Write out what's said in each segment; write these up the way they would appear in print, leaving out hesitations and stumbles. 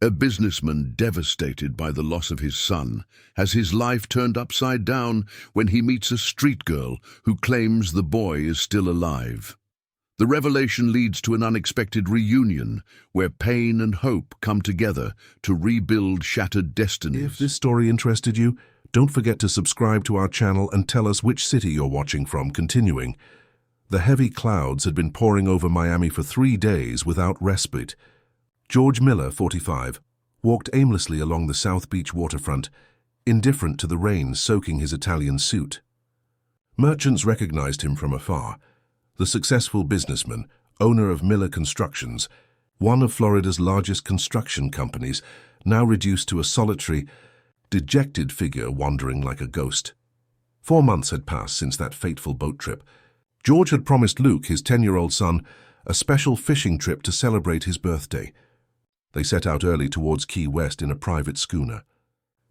A businessman devastated by the loss of his son has his life turned upside down when he meets a street girl who claims the boy is still alive. The revelation leads to an unexpected reunion where pain and hope come together to rebuild shattered destinies. If this story interested you, don't forget to subscribe to our channel and tell us which city you're watching from. Continuing. The heavy clouds had been pouring over Miami for 3 days without respite. George Miller, 45, walked aimlessly along the South Beach waterfront, indifferent to the rain soaking his Italian suit. Merchants recognized him from afar. The successful businessman, owner of Miller Constructions, one of Florida's largest construction companies, now reduced to a solitary, dejected figure wandering like a ghost. 4 months had passed since that fateful boat trip. George had promised Luke, his 10-year-old son, a special fishing trip to celebrate his birthday. They set out early towards Key West in a private schooner.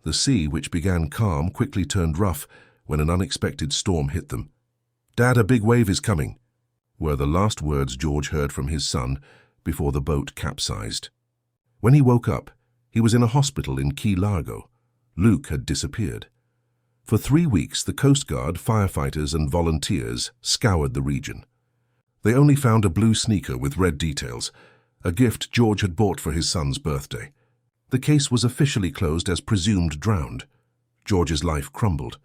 The sea, which began calm, quickly turned rough when an unexpected storm hit them. "Dad, a big wave is coming," were the last words George heard from his son before the boat capsized. When he woke up, he was in a hospital in Key Largo. Luke had disappeared. For 3 weeks, the Coast Guard, firefighters, and volunteers scoured the region. They only found a blue sneaker with red details, a gift George had bought for his son's birthday. The case was officially closed as presumed drowned. George's life crumbled.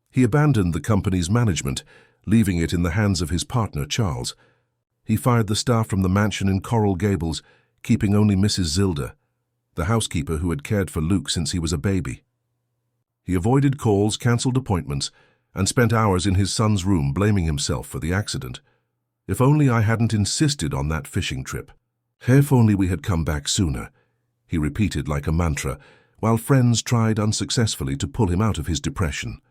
He abandoned the company's management, leaving it in the hands of his partner, Charles. He fired the staff from the mansion in Coral Gables, keeping only Mrs. Zilda, the housekeeper who had cared for Luke since he was a baby. He avoided calls, cancelled appointments, and spent hours in his son's room blaming himself for the accident. "If only I hadn't insisted on that fishing trip. If only we had come back sooner," he repeated like a mantra, while friends tried unsuccessfully to pull him out of his depression.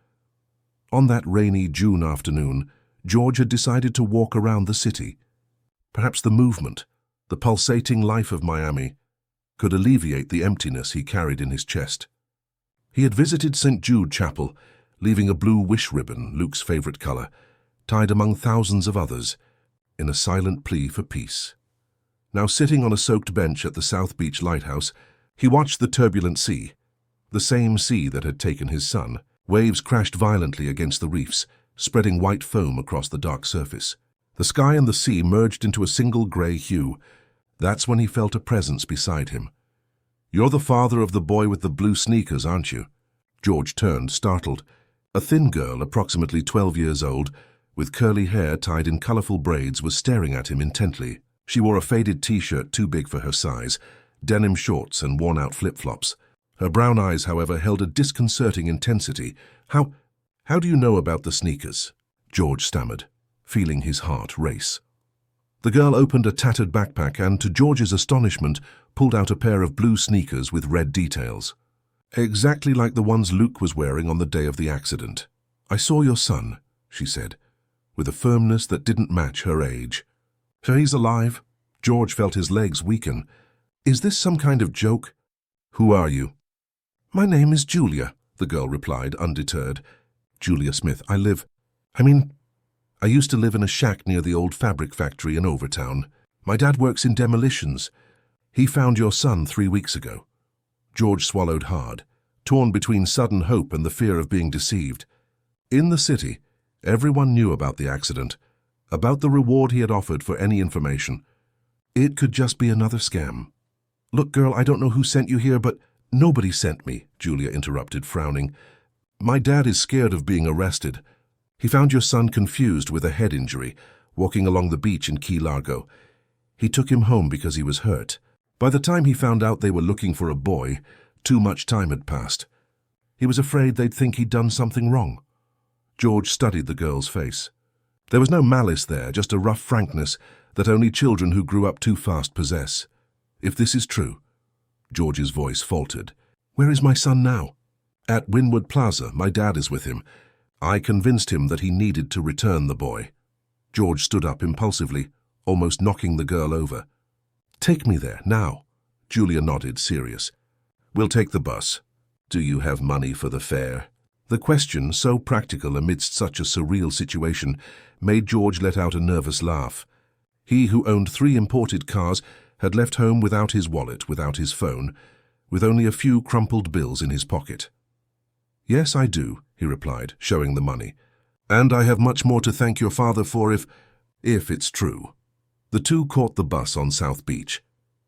On that rainy June afternoon, George had decided to walk around the city. Perhaps the movement, the pulsating life of Miami, could alleviate the emptiness he carried in his chest. He had visited St. Jude Chapel, leaving a blue wish ribbon, Luke's favorite color, tied among thousands of others, in a silent plea for peace. Now sitting on a soaked bench at the South Beach lighthouse, he watched the turbulent sea, the same sea that had taken his son. Waves crashed violently against the reefs, spreading white foam across the dark surface. The sky and the sea merged into a single gray hue. That's when he felt a presence beside him. "You're the father of the boy with the blue sneakers, aren't you?" George turned, startled. A thin girl, approximately 12 years old, with curly hair tied in colorful braids, was staring at him intently. She wore a faded t-shirt too big for her size, denim shorts, and worn-out flip-flops. Her brown eyes, however, held a disconcerting intensity. How do you know about the sneakers?" George stammered, feeling his heart race. The girl opened a tattered backpack and, to George's astonishment, pulled out a pair of blue sneakers with red details. "Exactly like the ones Luke was wearing on the day of the accident. I saw your son," she said, with a firmness that didn't match her age. "So he's alive?" George felt his legs weaken. "Is this some kind of joke?" "Who are you?" "My name is Julia," the girl replied, undeterred. "Julia Smith. I used to live in a shack near the old fabric factory in Overtown. My dad works in demolitions. He found your son 3 weeks ago." George swallowed hard, torn between sudden hope and the fear of being deceived. In the city, everyone knew about the accident, about the reward he had offered for any information. It could just be another scam. "Look, girl, I don't know who sent you here, but—" "Nobody sent me," Julia interrupted, frowning. "My dad is scared of being arrested. He found your son confused with a head injury, walking along the beach in Key Largo. He took him home because he was hurt. By the time he found out they were looking for a boy, too much time had passed. He was afraid they'd think he'd done something wrong." George studied the girl's face. There was no malice there, just a rough frankness that only children who grew up too fast possess. "If this is true," George's voice faltered, "where is my son now?" "At Wynwood Plaza. My dad is with him. I convinced him that he needed to return the boy." George stood up impulsively, almost knocking the girl over. "Take me there, now." Julia nodded, serious. "We'll take the bus. Do you have money for the fare?" The question, so practical amidst such a surreal situation, made George let out a nervous laugh. He, who owned 3 imported cars, had left home without his wallet, without his phone, with only a few crumpled bills in his pocket. "Yes, I do," he replied, showing the money. "And I have much more to thank your father for if it's true." The two caught the bus on South Beach.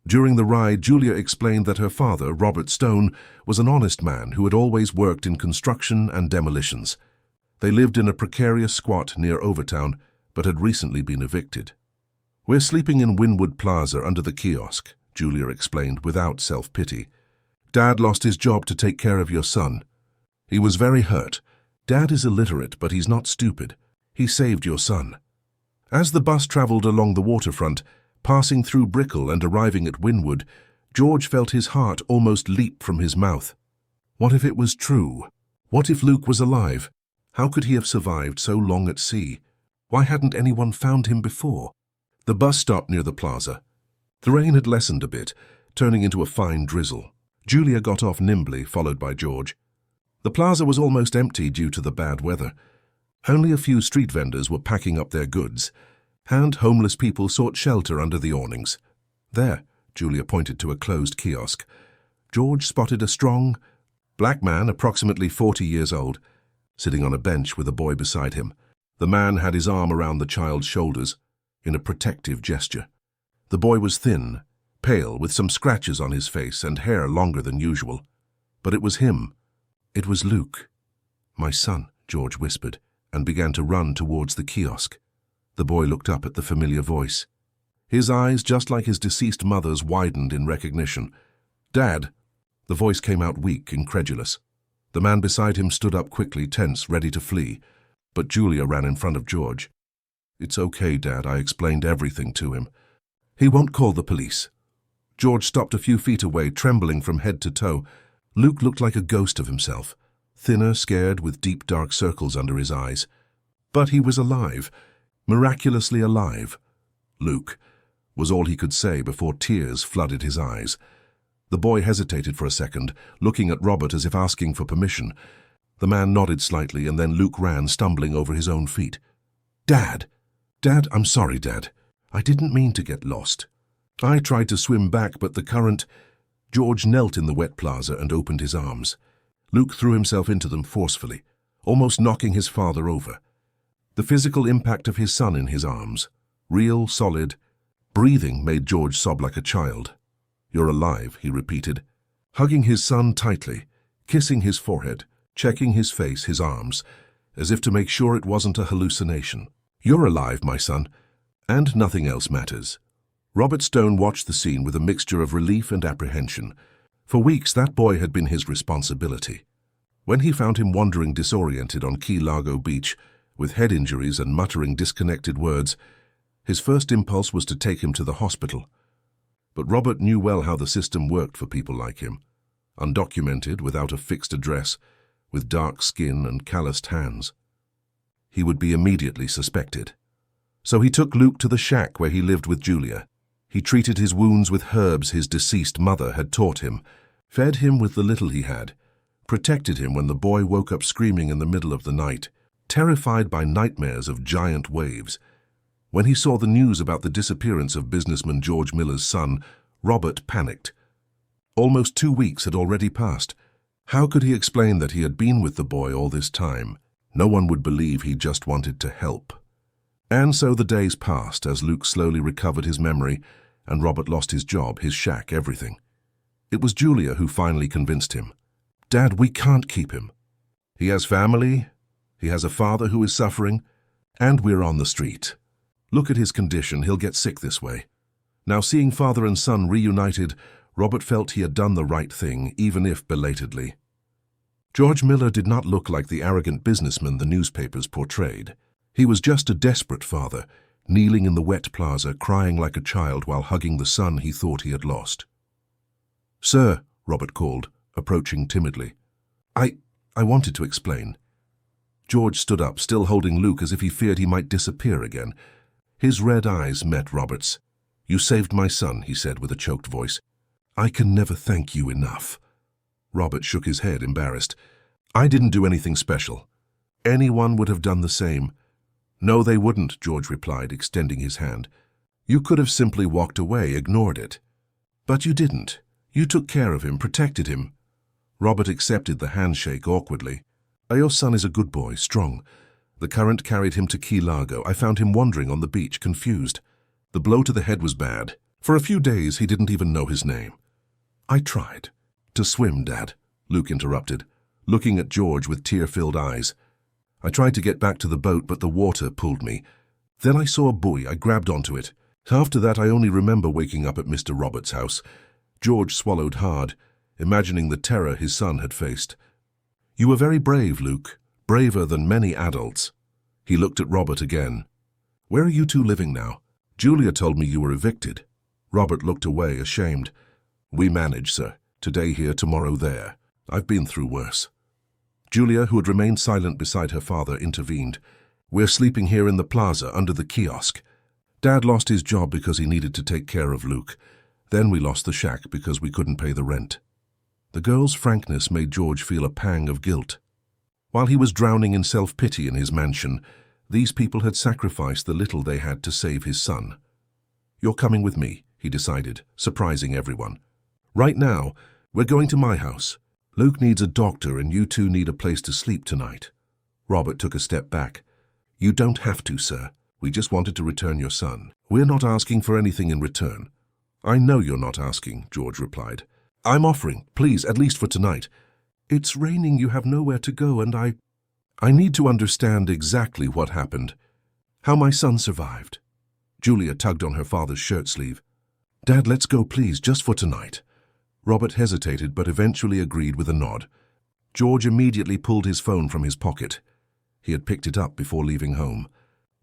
During the ride, Julia explained that her father, Robert Stone, was an honest man who had always worked in construction and demolitions. They lived in a precarious squat near Overtown, but had recently been evicted. "We're sleeping in Wynwood Plaza under the kiosk," Julia explained without self-pity. "Dad lost his job to take care of your son. He was very hurt. Dad is illiterate, but he's not stupid. He saved your son." As the bus traveled along the waterfront, passing through Brickell and arriving at Wynwood, George felt his heart almost leap from his mouth. What if it was true? What if Luke was alive? How could he have survived so long at sea? Why hadn't anyone found him before? The bus stopped near the plaza. The rain had lessened a bit, turning into a fine drizzle. Julia got off nimbly, followed by George. The plaza was almost empty due to the bad weather. Only a few street vendors were packing up their goods, and homeless people sought shelter under the awnings. There, Julia pointed to a closed kiosk. George spotted a strong, black man, approximately 40 years old, sitting on a bench with a boy beside him. The man had his arm around the child's shoulders, in a protective gesture. The boy was thin, pale, with some scratches on his face and hair longer than usual. But it was him. It was Luke. "My son," George whispered, and began to run towards the kiosk. The boy looked up at the familiar voice. His eyes, just like his deceased mother's, widened in recognition. "Dad!" The voice came out weak, incredulous. The man beside him stood up quickly, tense, ready to flee. But Julia ran in front of George. "It's okay, Dad. I explained everything to him. He won't call the police." George stopped a few feet away, trembling from head to toe. Luke looked like a ghost of himself, thinner, scared, with deep dark circles under his eyes. But he was alive, miraculously alive. "Luke," was all he could say before tears flooded his eyes. The boy hesitated for a second, looking at Robert as if asking for permission. The man nodded slightly, and then Luke ran, stumbling over his own feet. "Dad! Dad, I'm sorry, Dad. I didn't mean to get lost. I tried to swim back, but the current—" George knelt in the wet plaza and opened his arms. Luke threw himself into them forcefully, almost knocking his father over. The physical impact of his son in his arms, real, solid, breathing, made George sob like a child. "You're alive," he repeated, hugging his son tightly, kissing his forehead, checking his face, his arms, as if to make sure it wasn't a hallucination. "You're alive, my son, and nothing else matters." Robert Stone watched the scene with a mixture of relief and apprehension. For weeks, that boy had been his responsibility. When he found him wandering disoriented on Key Largo Beach, with head injuries and muttering disconnected words, his first impulse was to take him to the hospital. But Robert knew well how the system worked for people like him. Undocumented, without a fixed address, with dark skin and calloused hands. He would be immediately suspected. So he took Luke to the shack where he lived with Julia. He treated his wounds with herbs his deceased mother had taught him, fed him with the little he had, protected him when the boy woke up screaming in the middle of the night, terrified by nightmares of giant waves. When he saw the news about the disappearance of businessman George Miller's son, Robert panicked. Almost 2 weeks had already passed. How could he explain that he had been with the boy all this time? No one would believe he just wanted to help. And so the days passed as Luke slowly recovered his memory and Robert lost his job, his shack, everything. It was Julia who finally convinced him. "Dad, we can't keep him. He has family, he has a father who is suffering, and we're on the street. Look at his condition, he'll get sick this way." Now, seeing father and son reunited, Robert felt he had done the right thing, even if belatedly. George Miller did not look like the arrogant businessman the newspapers portrayed. He was just a desperate father, kneeling in the wet plaza, crying like a child while hugging the son he thought he had lost. "Sir," Robert called, approaching timidly. I wanted to explain." George stood up, still holding Luke as if he feared he might disappear again. His red eyes met Robert's. "You saved my son," he said with a choked voice. "I can never thank you enough." Robert shook his head, embarrassed. "I didn't do anything special. Anyone would have done the same." "No, they wouldn't," George replied, extending his hand. "You could have simply walked away, ignored it. But you didn't. You took care of him, protected him. Robert accepted the handshake awkwardly. Your son is a good boy, strong. The current carried him to Key Largo. I found him wandering on the beach, confused. The blow to the head was bad. For a few days, he didn't even know his name. I tried. To swim, Dad, Luke interrupted, looking at George with tear-filled eyes. I tried to get back to the boat, but the water pulled me. Then I saw a buoy. I grabbed onto it. After that, I only remember waking up at Mr. Roberts' house. George swallowed hard, imagining the terror his son had faced. You were very brave, Luke, braver than many adults. He looked at Robert again. Where are you two living now? Julia told me you were evicted. Robert looked away, ashamed. We manage, sir. Today here, tomorrow there. I've been through worse. Julia, who had remained silent beside her father, intervened. We're sleeping here in the plaza under the kiosk. Dad lost his job because he needed to take care of Luke. Then we lost the shack because we couldn't pay the rent. The girl's frankness made George feel a pang of guilt. While he was drowning in self-pity in his mansion, these people had sacrificed the little they had to save his son. You're coming with me, he decided, surprising everyone. Right now, we're going to my house. Luke needs a doctor and you two need a place to sleep tonight. Robert took a step back. You don't have to, sir. We just wanted to return your son. We're not asking for anything in return. I know you're not asking, George replied. I'm offering, please, at least for tonight. It's raining, you have nowhere to go, and I need to understand exactly what happened. How my son survived. Julia tugged on her father's shirt sleeve. Dad, let's go, please, just for tonight. Robert hesitated, but eventually agreed with a nod. George immediately pulled his phone from his pocket. He had picked it up before leaving home,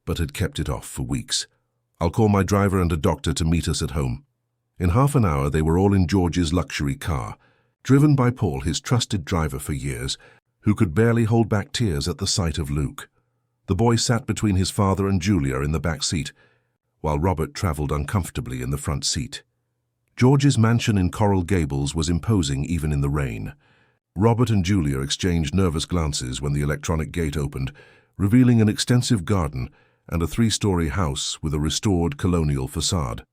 but had kept it off for weeks. I'll call my driver and a doctor to meet us at home. In half an hour, they were all in George's luxury car, driven by Paul, his trusted driver for years, who could barely hold back tears at the sight of Luke. The boy sat between his father and Julia in the back seat, while Robert traveled uncomfortably in the front seat. George's mansion in Coral Gables was imposing even in the rain. Robert and Julia exchanged nervous glances when the electronic gate opened, revealing an extensive garden and a 3-story house with a restored colonial facade.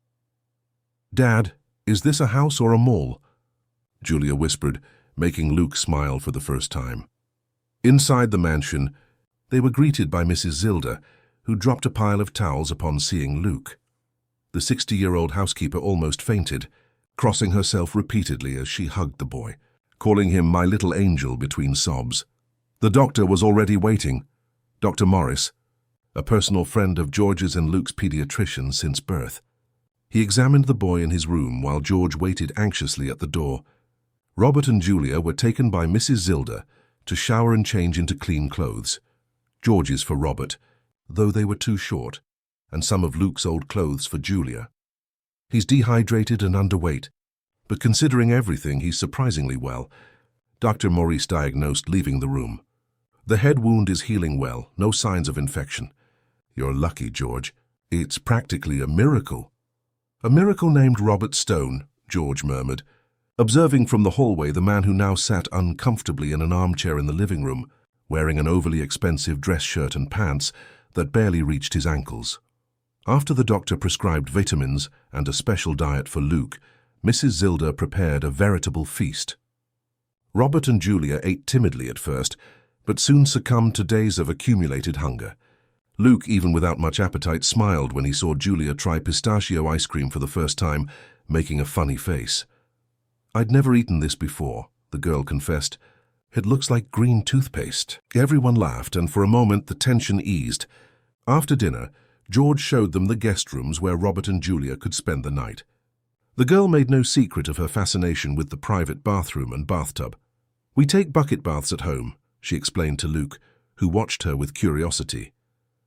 Dad, is this a house or a mall? Julia whispered, making Luke smile for the first time. Inside the mansion, they were greeted by Mrs. Zilda, who dropped a pile of towels upon seeing Luke. The 60-year-old housekeeper almost fainted, crossing herself repeatedly as she hugged the boy, calling him my little angel between sobs. The doctor was already waiting. Dr. Morris, a personal friend of George's and Luke's pediatrician since birth. He examined the boy in his room while George waited anxiously at the door. Robert and Julia were taken by Mrs. Zilda to shower and change into clean clothes. George's for Robert, though they were too short, and some of Luke's old clothes for Julia. He's dehydrated and underweight, but considering everything, he's surprisingly well, Dr. Maurice diagnosed, leaving the room. The head wound is healing well, no signs of infection. You're lucky, George. It's practically a miracle. A miracle named Robert Stone, George murmured, observing from the hallway the man who now sat uncomfortably in an armchair in the living room, wearing an overly expensive dress shirt and pants that barely reached his ankles. After the doctor prescribed vitamins and a special diet for Luke, Mrs. Zilda prepared a veritable feast. Robert and Julia ate timidly at first, but soon succumbed to days of accumulated hunger. Luke, even without much appetite, smiled when he saw Julia try pistachio ice cream for the first time, making a funny face. I'd never eaten this before, the girl confessed. It looks like green toothpaste. Everyone laughed, and for a moment the tension eased. After dinner, George showed them the guest rooms where Robert and Julia could spend the night. The girl made no secret of her fascination with the private bathroom and bathtub. We take bucket baths at home, she explained to Luke, who watched her with curiosity.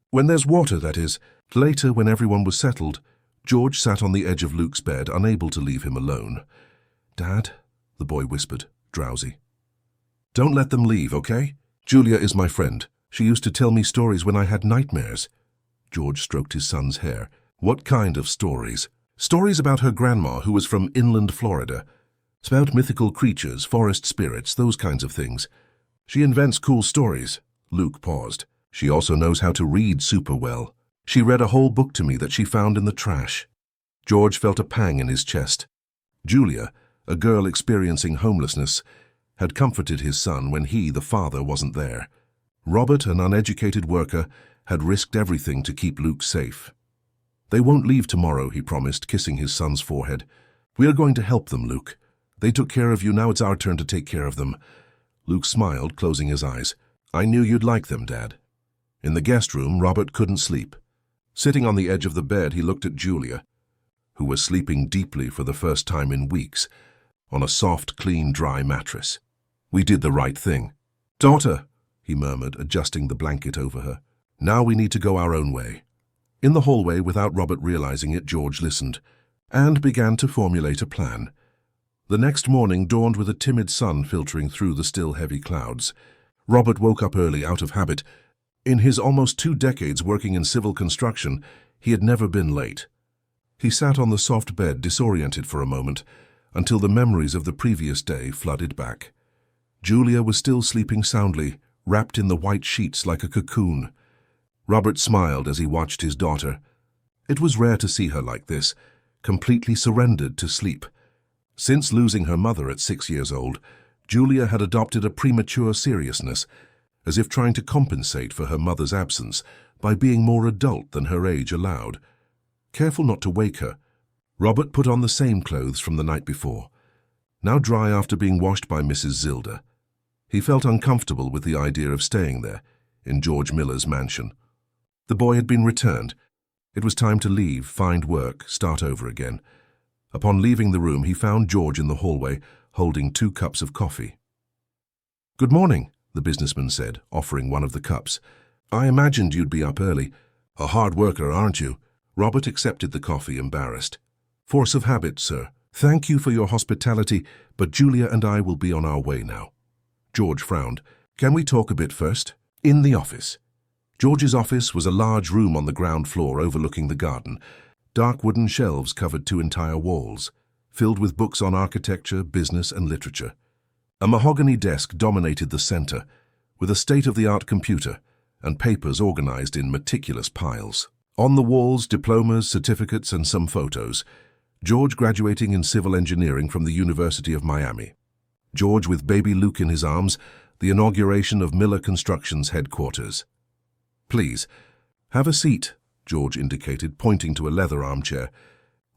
When there's water, that is. Later, when everyone was settled, George sat on the edge of Luke's bed, unable to leave him alone. Dad, the boy whispered, drowsy. Don't let them leave, okay? Julia is my friend. She used to tell me stories when I had nightmares. George stroked his son's hair. What kind of stories? Stories about her grandma, who was from inland Florida. About mythical creatures, forest spirits, those kinds of things. She invents cool stories. Luke paused. She also knows how to read super well. She read a whole book to me that she found in the trash. George felt a pang in his chest. Julia, a girl experiencing homelessness, had comforted his son when he, the father, wasn't there. Robert, an uneducated worker, had risked everything to keep Luke safe. "They won't leave tomorrow," he promised, kissing his son's forehead. "We are going to help them, Luke. They took care of you, now it's our turn to take care of them." Luke smiled, closing his eyes. "I knew you'd like them, Dad." In the guest room, Robert couldn't sleep. Sitting on the edge of the bed, he looked at Julia, who was sleeping deeply for the first time in weeks, on a soft, clean, dry mattress. "We did the right thing." "Daughter," he murmured, adjusting the blanket over her. "Now we need to go our own way." In the hallway, without Robert realizing it, George listened, and began to formulate a plan. The next morning dawned with a timid sun filtering through the still heavy clouds. Robert woke up early out of habit. In his almost 2 decades working in civil construction, he had never been late. He sat on the soft bed, disoriented for a moment, until the memories of the previous day flooded back. Julia was still sleeping soundly, wrapped in the white sheets like a cocoon. Robert smiled as he watched his daughter. It was rare to see her like this, completely surrendered to sleep. Since losing her mother at 6 years old, Julia had adopted a premature seriousness, as if trying to compensate for her mother's absence by being more adult than her age allowed. Careful not to wake her, Robert put on the same clothes from the night before, now dry after being washed by Mrs. Zilder. He felt uncomfortable with the idea of staying there, in George Miller's mansion. The boy had been returned. It was time to leave, find work, start over again. Upon leaving the room, he found George in the hallway, holding 2 cups of coffee. "Good morning," the businessman said, offering one of the cups. "I imagined you'd be up early. A hard worker, aren't you?" Robert accepted the coffee, embarrassed. "Force of habit, sir. Thank you for your hospitality, but Julia and I will be on our way now." George frowned. "Can we talk a bit first?" In the office. George's office was a large room on the ground floor overlooking the garden. Dark wooden shelves covered 2 entire walls, filled with books on architecture, business, and literature. A mahogany desk dominated the center, with a state-of-the-art computer and papers organized in meticulous piles. On the walls, diplomas, certificates, and some photos. George graduating in civil engineering from the University of Miami. George with baby Luke in his arms, the inauguration of Miller Construction's headquarters. "Please, have a seat," George indicated, pointing to a leather armchair.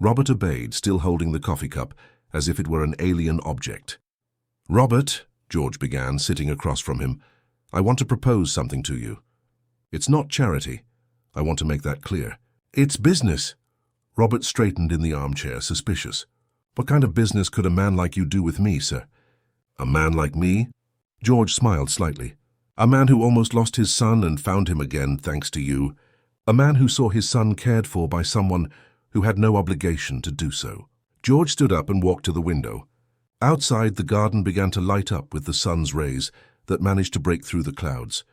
Robert obeyed, still holding the coffee cup, as if it were an alien object. "Robert," George began, sitting across from him, "I want to propose something to you. It's not charity. I want to make that clear. It's business." Robert straightened in the armchair, suspicious. "What kind of business could a man like you do with me, sir?" "A man like me?" George smiled slightly. "A man who almost lost his son and found him again, thanks to you. A man who saw his son cared for by someone who had no obligation to do so." George stood up and walked to the window. Outside, the garden began to light up with the sun's rays that managed to break through the clouds.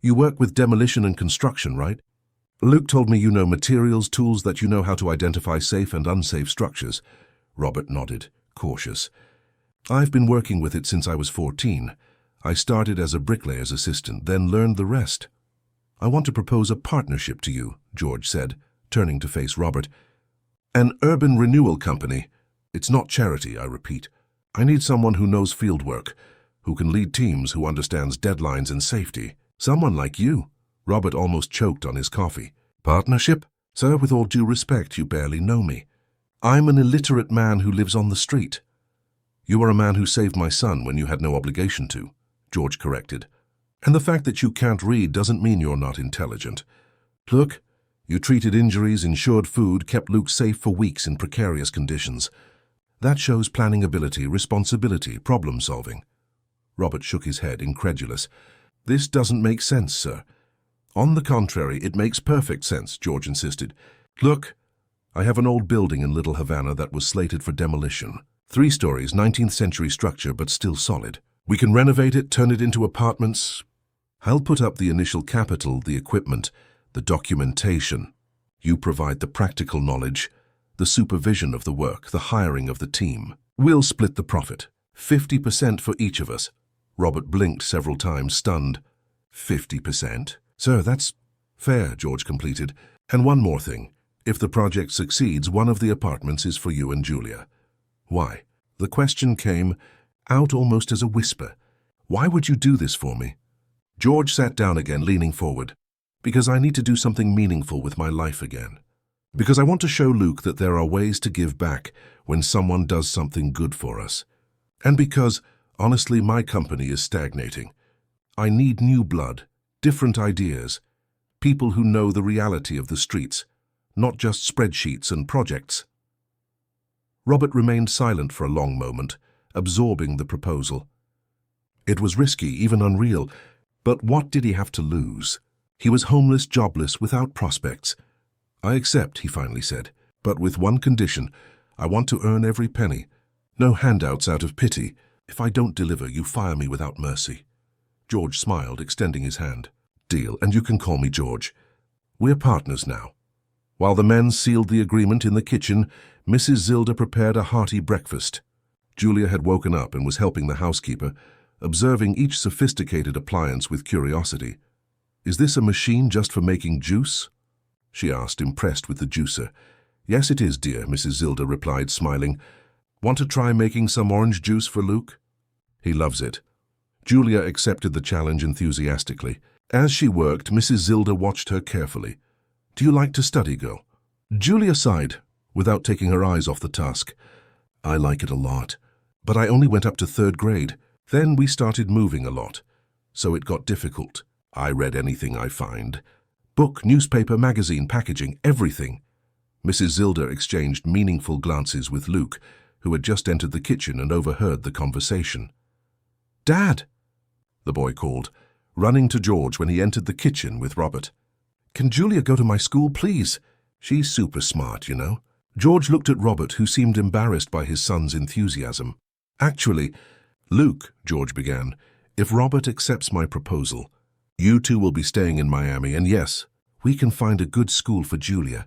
"You work with demolition and construction, right? Luke told me you know materials, tools, that you know how to identify safe and unsafe structures." Robert nodded, cautious. "I've been working with it since I was 14. I started as a bricklayer's assistant, then learned the rest." "I want to propose a partnership to you," George said, turning to face Robert. "An urban renewal company. It's not charity, I repeat. I need someone who knows field work, who can lead teams, who understands deadlines and safety. Someone like you." Robert almost choked on his coffee. "Partnership? Sir, with all due respect, you barely know me. I'm an illiterate man who lives on the street." "You are a man who saved my son when you had no obligation to," George corrected. "And the fact that you can't read doesn't mean you're not intelligent. Look, you treated injuries, ensured food, kept Luke safe for weeks in precarious conditions. That shows planning ability, responsibility, problem-solving." Robert shook his head, incredulous. "This doesn't make sense, sir." "On the contrary, it makes perfect sense," George insisted. "Look, I have an old building in Little Havana that was slated for demolition. 3 stories, 19th century structure, but still solid. We can renovate it, turn it into apartments. I'll put up the initial capital, the equipment, the documentation. You provide the practical knowledge, the supervision of the work, the hiring of the team. We'll split the profit, 50% for each of us." Robert blinked several times, stunned. 50%? "Sir, that's fair," George completed. "And one more thing. If the project succeeds, one of the apartments is for you and Julia." Why? The question came out almost as a whisper. Why would you do this for me? George sat down again, leaning forward. Because I need to do something meaningful with my life again. Because I want to show Luke that there are ways to give back when someone does something good for us. And because, honestly, my company is stagnating. I need new blood, different ideas, people who know the reality of the streets, not just spreadsheets and projects. Robert remained silent for a long moment, absorbing the proposal. It was risky, even unreal, but what did he have to lose? He was homeless, jobless, without prospects. I accept, he finally said, but with one condition. I want to earn every penny. No handouts out of pity. If I don't deliver, you fire me without mercy. George smiled, extending his hand. Deal, and you can call me George. We're partners now. While the men sealed the agreement in the kitchen, Mrs. Zilda prepared a hearty breakfast. Julia had woken up and was helping the housekeeper, observing each sophisticated appliance with curiosity. Is this a machine just for making juice? She asked, impressed with the juicer. Yes, it is, dear, Mrs. Zilda replied, smiling. Want to try making some orange juice for Luke? He loves it. Julia accepted the challenge enthusiastically. As she worked, Mrs. Zilda watched her carefully. Do you like to study, girl? Julia sighed, without taking her eyes off the task. I like it a lot, but I only went up to 3rd grade. Then we started moving a lot, so it got difficult. I read anything I find. Book, newspaper, magazine, packaging, everything. Mrs. Zilda exchanged meaningful glances with Luke, who had just entered the kitchen and overheard the conversation. Dad, the boy called, running to George when he entered the kitchen with Robert. Can Julia go to my school, please? She's super smart, you know. George looked at Robert, who seemed embarrassed by his son's enthusiasm. Actually, Luke, George began, if Robert accepts my proposal, you two will be staying in Miami, and yes, we can find a good school for Julia.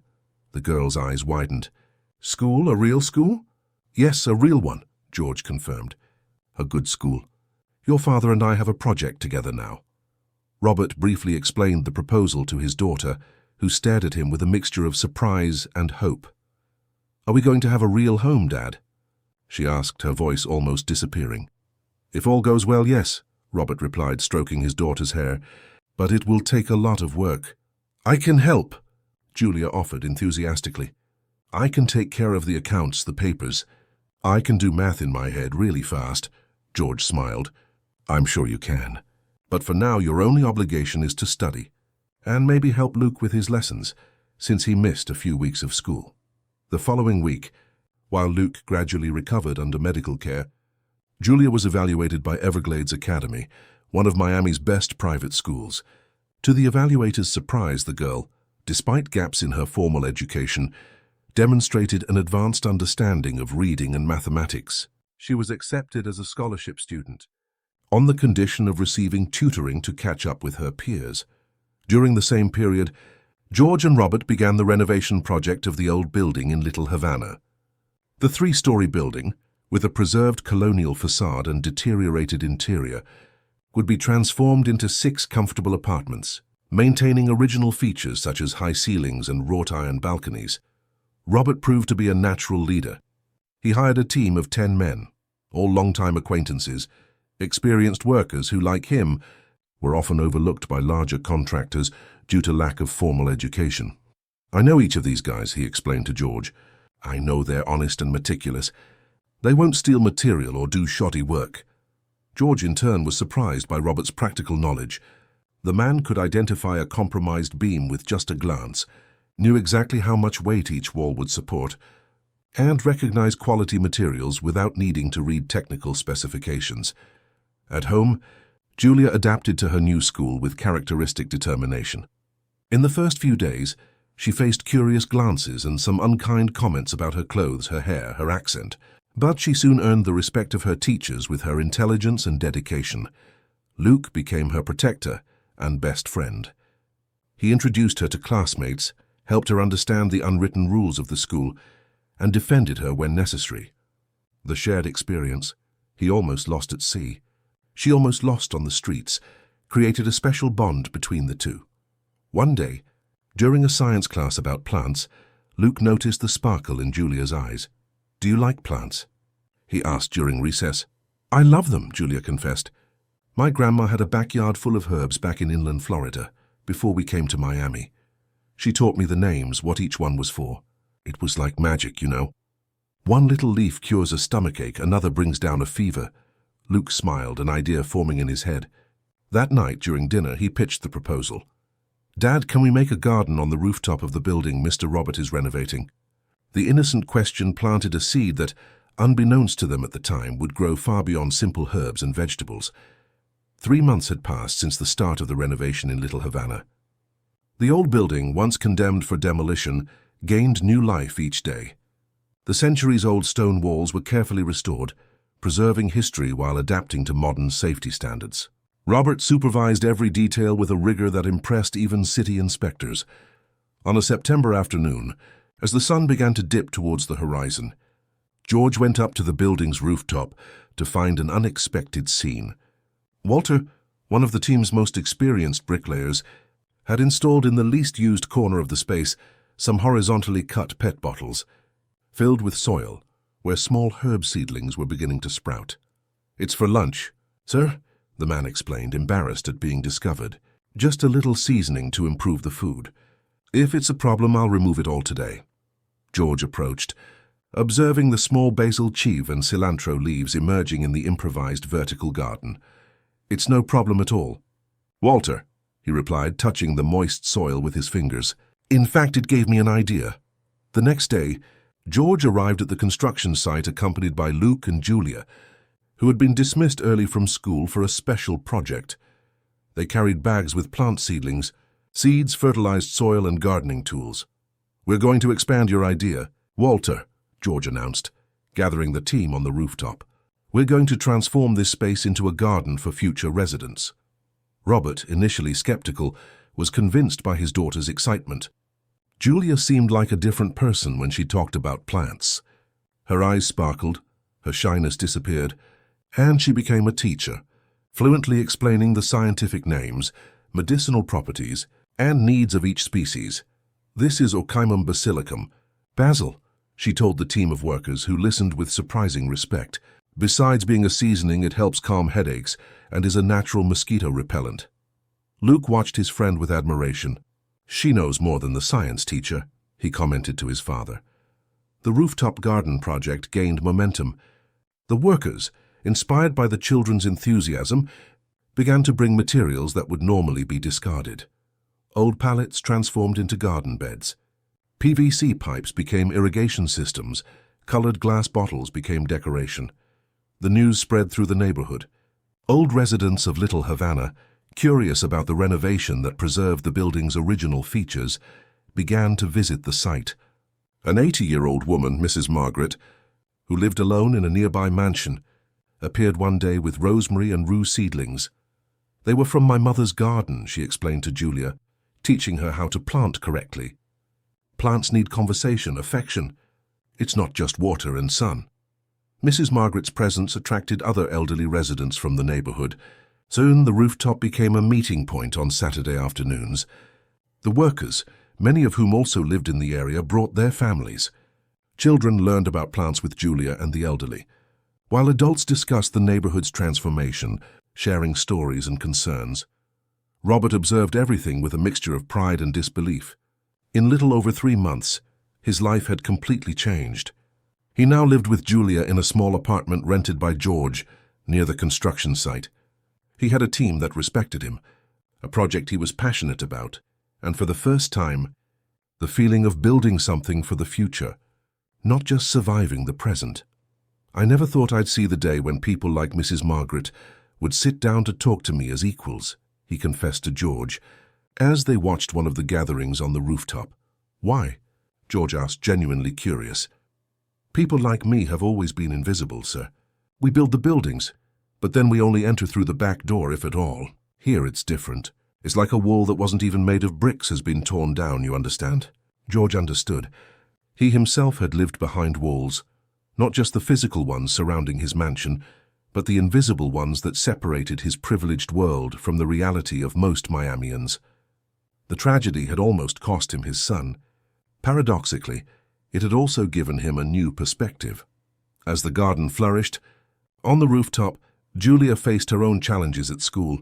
The girl's eyes widened. School? A real school? Yes, a real one, George confirmed. A good school. Your father and I have a project together now. Robert briefly explained the proposal to his daughter, who stared at him with a mixture of surprise and hope. Are we going to have a real home, Dad? She asked, her voice almost disappearing. If all goes well, yes, Robert replied, stroking his daughter's hair, but it will take a lot of work. I can help, Julia offered enthusiastically. I can take care of the accounts, the papers. I can do math in my head really fast, George smiled. I'm sure you can. But for now, your only obligation is to study, and maybe help Luke with his lessons, since he missed a few weeks of school. The following week, while Luke gradually recovered under medical care, Julia was evaluated by Everglades Academy, one of Miami's best private schools. To the evaluator's surprise, the girl, despite gaps in her formal education, demonstrated an advanced understanding of reading and mathematics. She was accepted as a scholarship student, on the condition of receiving tutoring to catch up with her peers. During the same period, George and Robert began the renovation project of the old building in Little Havana. The 3-story building, with a preserved colonial facade and deteriorated interior, would be transformed into 6 comfortable apartments, maintaining original features such as high ceilings and wrought-iron balconies. Robert proved to be a natural leader. He hired a team of 10 men, all longtime acquaintances, experienced workers who, like him, were often overlooked by larger contractors due to lack of formal education. I know each of these guys, he explained to George. I know they're honest and meticulous. They won't steal material or do shoddy work. George, in turn, was surprised by Robert's practical knowledge. The man could identify a compromised beam with just a glance, knew exactly how much weight each wall would support, and recognized quality materials without needing to read technical specifications. At home, Julia adapted to her new school with characteristic determination. In the first few days, she faced curious glances and some unkind comments about her clothes, her hair, her accent, but she soon earned the respect of her teachers with her intelligence and dedication. Luke became her protector and best friend. He introduced her to classmates, helped her understand the unwritten rules of the school, and defended her when necessary. The shared experience, he almost lost at sea, she almost lost on the streets, created a special bond between the two. One day, during a science class about plants, Luke noticed the sparkle in Julia's eyes. Do you like plants? he asked during recess. I love them, Julia confessed. My grandma had a backyard full of herbs back in inland Florida, before we came to Miami. She taught me the names, what each one was for. It was like magic, you know. One little leaf cures a stomachache, another brings down a fever. Luke smiled, an idea forming in his head. That night, during dinner, he pitched the proposal. Dad, can we make a garden on the rooftop of the building Mr. Robert is renovating? The innocent question planted a seed that, unbeknownst to them at the time, would grow far beyond simple herbs and vegetables. 3 months had passed since the start of the renovation in Little Havana. The old building, once condemned for demolition, gained new life each day. The centuries-old stone walls were carefully restored, preserving history while adapting to modern safety standards. Robert supervised every detail with a rigor that impressed even city inspectors. On a September afternoon, as the sun began to dip towards the horizon, George went up to the building's rooftop to find an unexpected scene. Walter, one of the team's most experienced bricklayers, had installed in the least used corner of the space some horizontally cut PET bottles, filled with soil, where small herb seedlings were beginning to sprout. It's for lunch, sir, the man explained, embarrassed at being discovered. Just a little seasoning to improve the food. If it's a problem, I'll remove it all today. George approached, observing the small basil chive and cilantro leaves emerging in the improvised vertical garden. It's no problem at all. Walter, he replied, touching the moist soil with his fingers. In fact, it gave me an idea. The next day, George arrived at the construction site accompanied by Luke and Julia, who had been dismissed early from school for a special project. They carried bags with plant seedlings, seeds, fertilized soil, and gardening tools. We're going to expand your idea, Walter, George announced, gathering the team on the rooftop. We're going to transform this space into a garden for future residents. Robert, initially skeptical, was convinced by his daughter's excitement. Julia seemed like a different person when she talked about plants. Her eyes sparkled, her shyness disappeared, and she became a teacher, fluently explaining the scientific names, medicinal properties, and needs of each species. This is Ochaimum basilicum. Basil, she told the team of workers who listened with surprising respect. Besides being a seasoning, it helps calm headaches and is a natural mosquito repellent. Luke watched his friend with admiration. She knows more than the science teacher, he commented to his father. The rooftop garden project gained momentum. The workers, inspired by the children's enthusiasm, began to bring materials that would normally be discarded. Old pallets transformed into garden beds. PVC pipes became irrigation systems. Colored glass bottles became decoration. The news spread through the neighborhood. Old residents of Little Havana, curious about the renovation that preserved the building's original features, began to visit the site. An 80-year-old woman, Mrs. Margaret, who lived alone in a nearby mansion, appeared one day with rosemary and rue seedlings. They were from my mother's garden, she explained to Julia, teaching her how to plant correctly. Plants need conversation, affection. It's not just water and sun. Mrs. Margaret's presence attracted other elderly residents from the neighborhood. Soon the rooftop became a meeting point on Saturday afternoons. The workers, many of whom also lived in the area, brought their families. Children learned about plants with Julia and the elderly, while adults discussed the neighborhood's transformation, sharing stories and concerns. Robert observed everything with a mixture of pride and disbelief. In little over 3 months, his life had completely changed. He now lived with Julia in a small apartment rented by George near the construction site. He had a team that respected him, a project he was passionate about, and for the first time, the feeling of building something for the future, not just surviving the present. I never thought I'd see the day when people like Mrs. Margaret would sit down to talk to me as equals, he confessed to George, as they watched one of the gatherings on the rooftop. Why? George asked, genuinely curious. People like me have always been invisible, sir. We build the buildings, but then we only enter through the back door, if at all. Here it's different. It's like a wall that wasn't even made of bricks has been torn down, you understand? George understood. He himself had lived behind walls, not just the physical ones surrounding his mansion, but the invisible ones that separated his privileged world from the reality of most Miamians. The tragedy had almost cost him his son. Paradoxically, it had also given him a new perspective. As the garden flourished, on the rooftop, Julia faced her own challenges at school.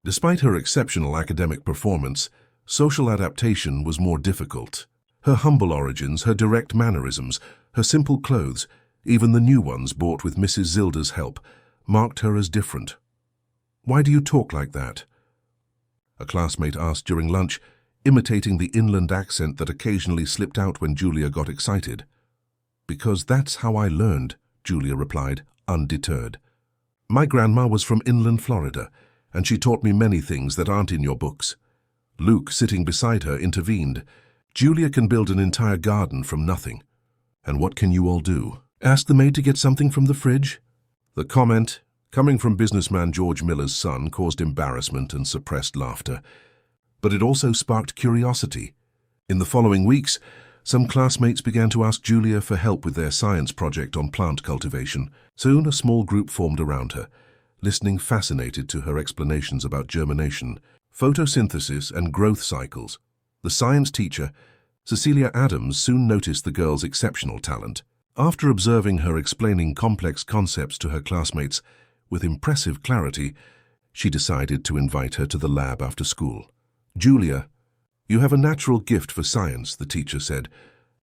Despite her exceptional academic performance, social adaptation was more difficult. Her humble origins, her direct mannerisms, her simple clothes, even the new ones bought with Mrs. Zilda's help, marked her as different. "Why do you talk like that?" a classmate asked during lunch, imitating the inland accent that occasionally slipped out when Julia got excited. "Because that's how I learned," Julia replied, undeterred. "My grandma was from inland Florida, and she taught me many things that aren't in your books." Luke, sitting beside her, intervened. "Julia can build an entire garden from nothing. And what can you all do? Ask the maid to get something from the fridge?" The comment, coming from businessman George Miller's son, caused embarrassment and suppressed laughter. But it also sparked curiosity. In the following weeks, some classmates began to ask Julia for help with their science project on plant cultivation. Soon a small group formed around her, listening fascinated to her explanations about germination, photosynthesis, and growth cycles. The science teacher, Cecilia Adams, soon noticed the girl's exceptional talent. After observing her explaining complex concepts to her classmates with impressive clarity, she decided to invite her to the lab after school. "Julia, you have a natural gift for science," the teacher said,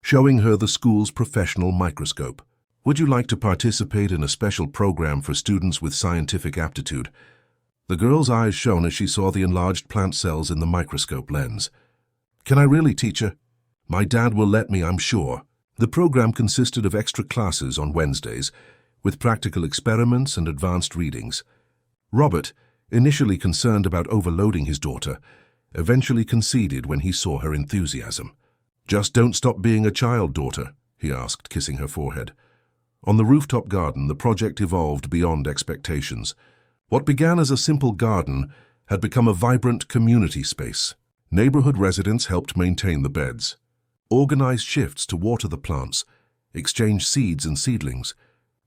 showing her the school's professional microscope. "Would you like to participate in a special program for students with scientific aptitude?" The girl's eyes shone as she saw the enlarged plant cells in the microscope lens. "Can I really, teacher? My dad will let me, I'm sure." The program consisted of extra classes on Wednesdays, with practical experiments and advanced readings. Robert, initially concerned about overloading his daughter, eventually conceded when he saw her enthusiasm. "Just don't stop being a child, daughter," he asked, kissing her forehead. On the rooftop garden, the project evolved beyond expectations. What began as a simple garden had become a vibrant community space. Neighborhood residents helped maintain the beds, organized shifts to water the plants, exchanged seeds and seedlings,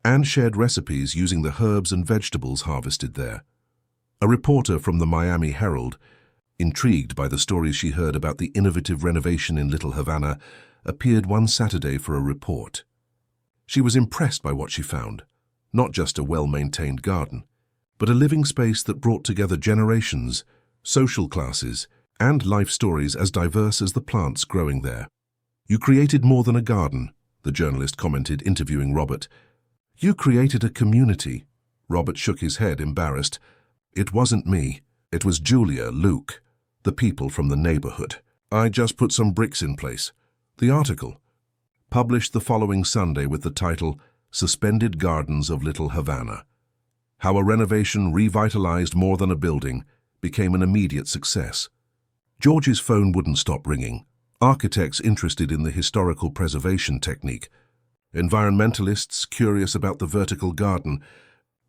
and shared recipes using the herbs and vegetables harvested there. A reporter from the Miami Herald, intrigued by the stories she heard about the innovative renovation in Little Havana, appeared one Saturday for a report. She was impressed by what she found, not just a well-maintained garden, but a living space that brought together generations, social classes, and life stories as diverse as the plants growing there. "You created more than a garden," the journalist commented, interviewing Robert. "You created a community." Robert shook his head, embarrassed. "It wasn't me. It was Julia, Luke, the people from the neighborhood. I just put some bricks in place." The article, published the following Sunday with the title "Suspended Gardens of Little Havana: How a Renovation Revitalized More Than a Building," became an immediate success. George's phone wouldn't stop ringing. Architects interested in the historical preservation technique, environmentalists curious about the vertical garden,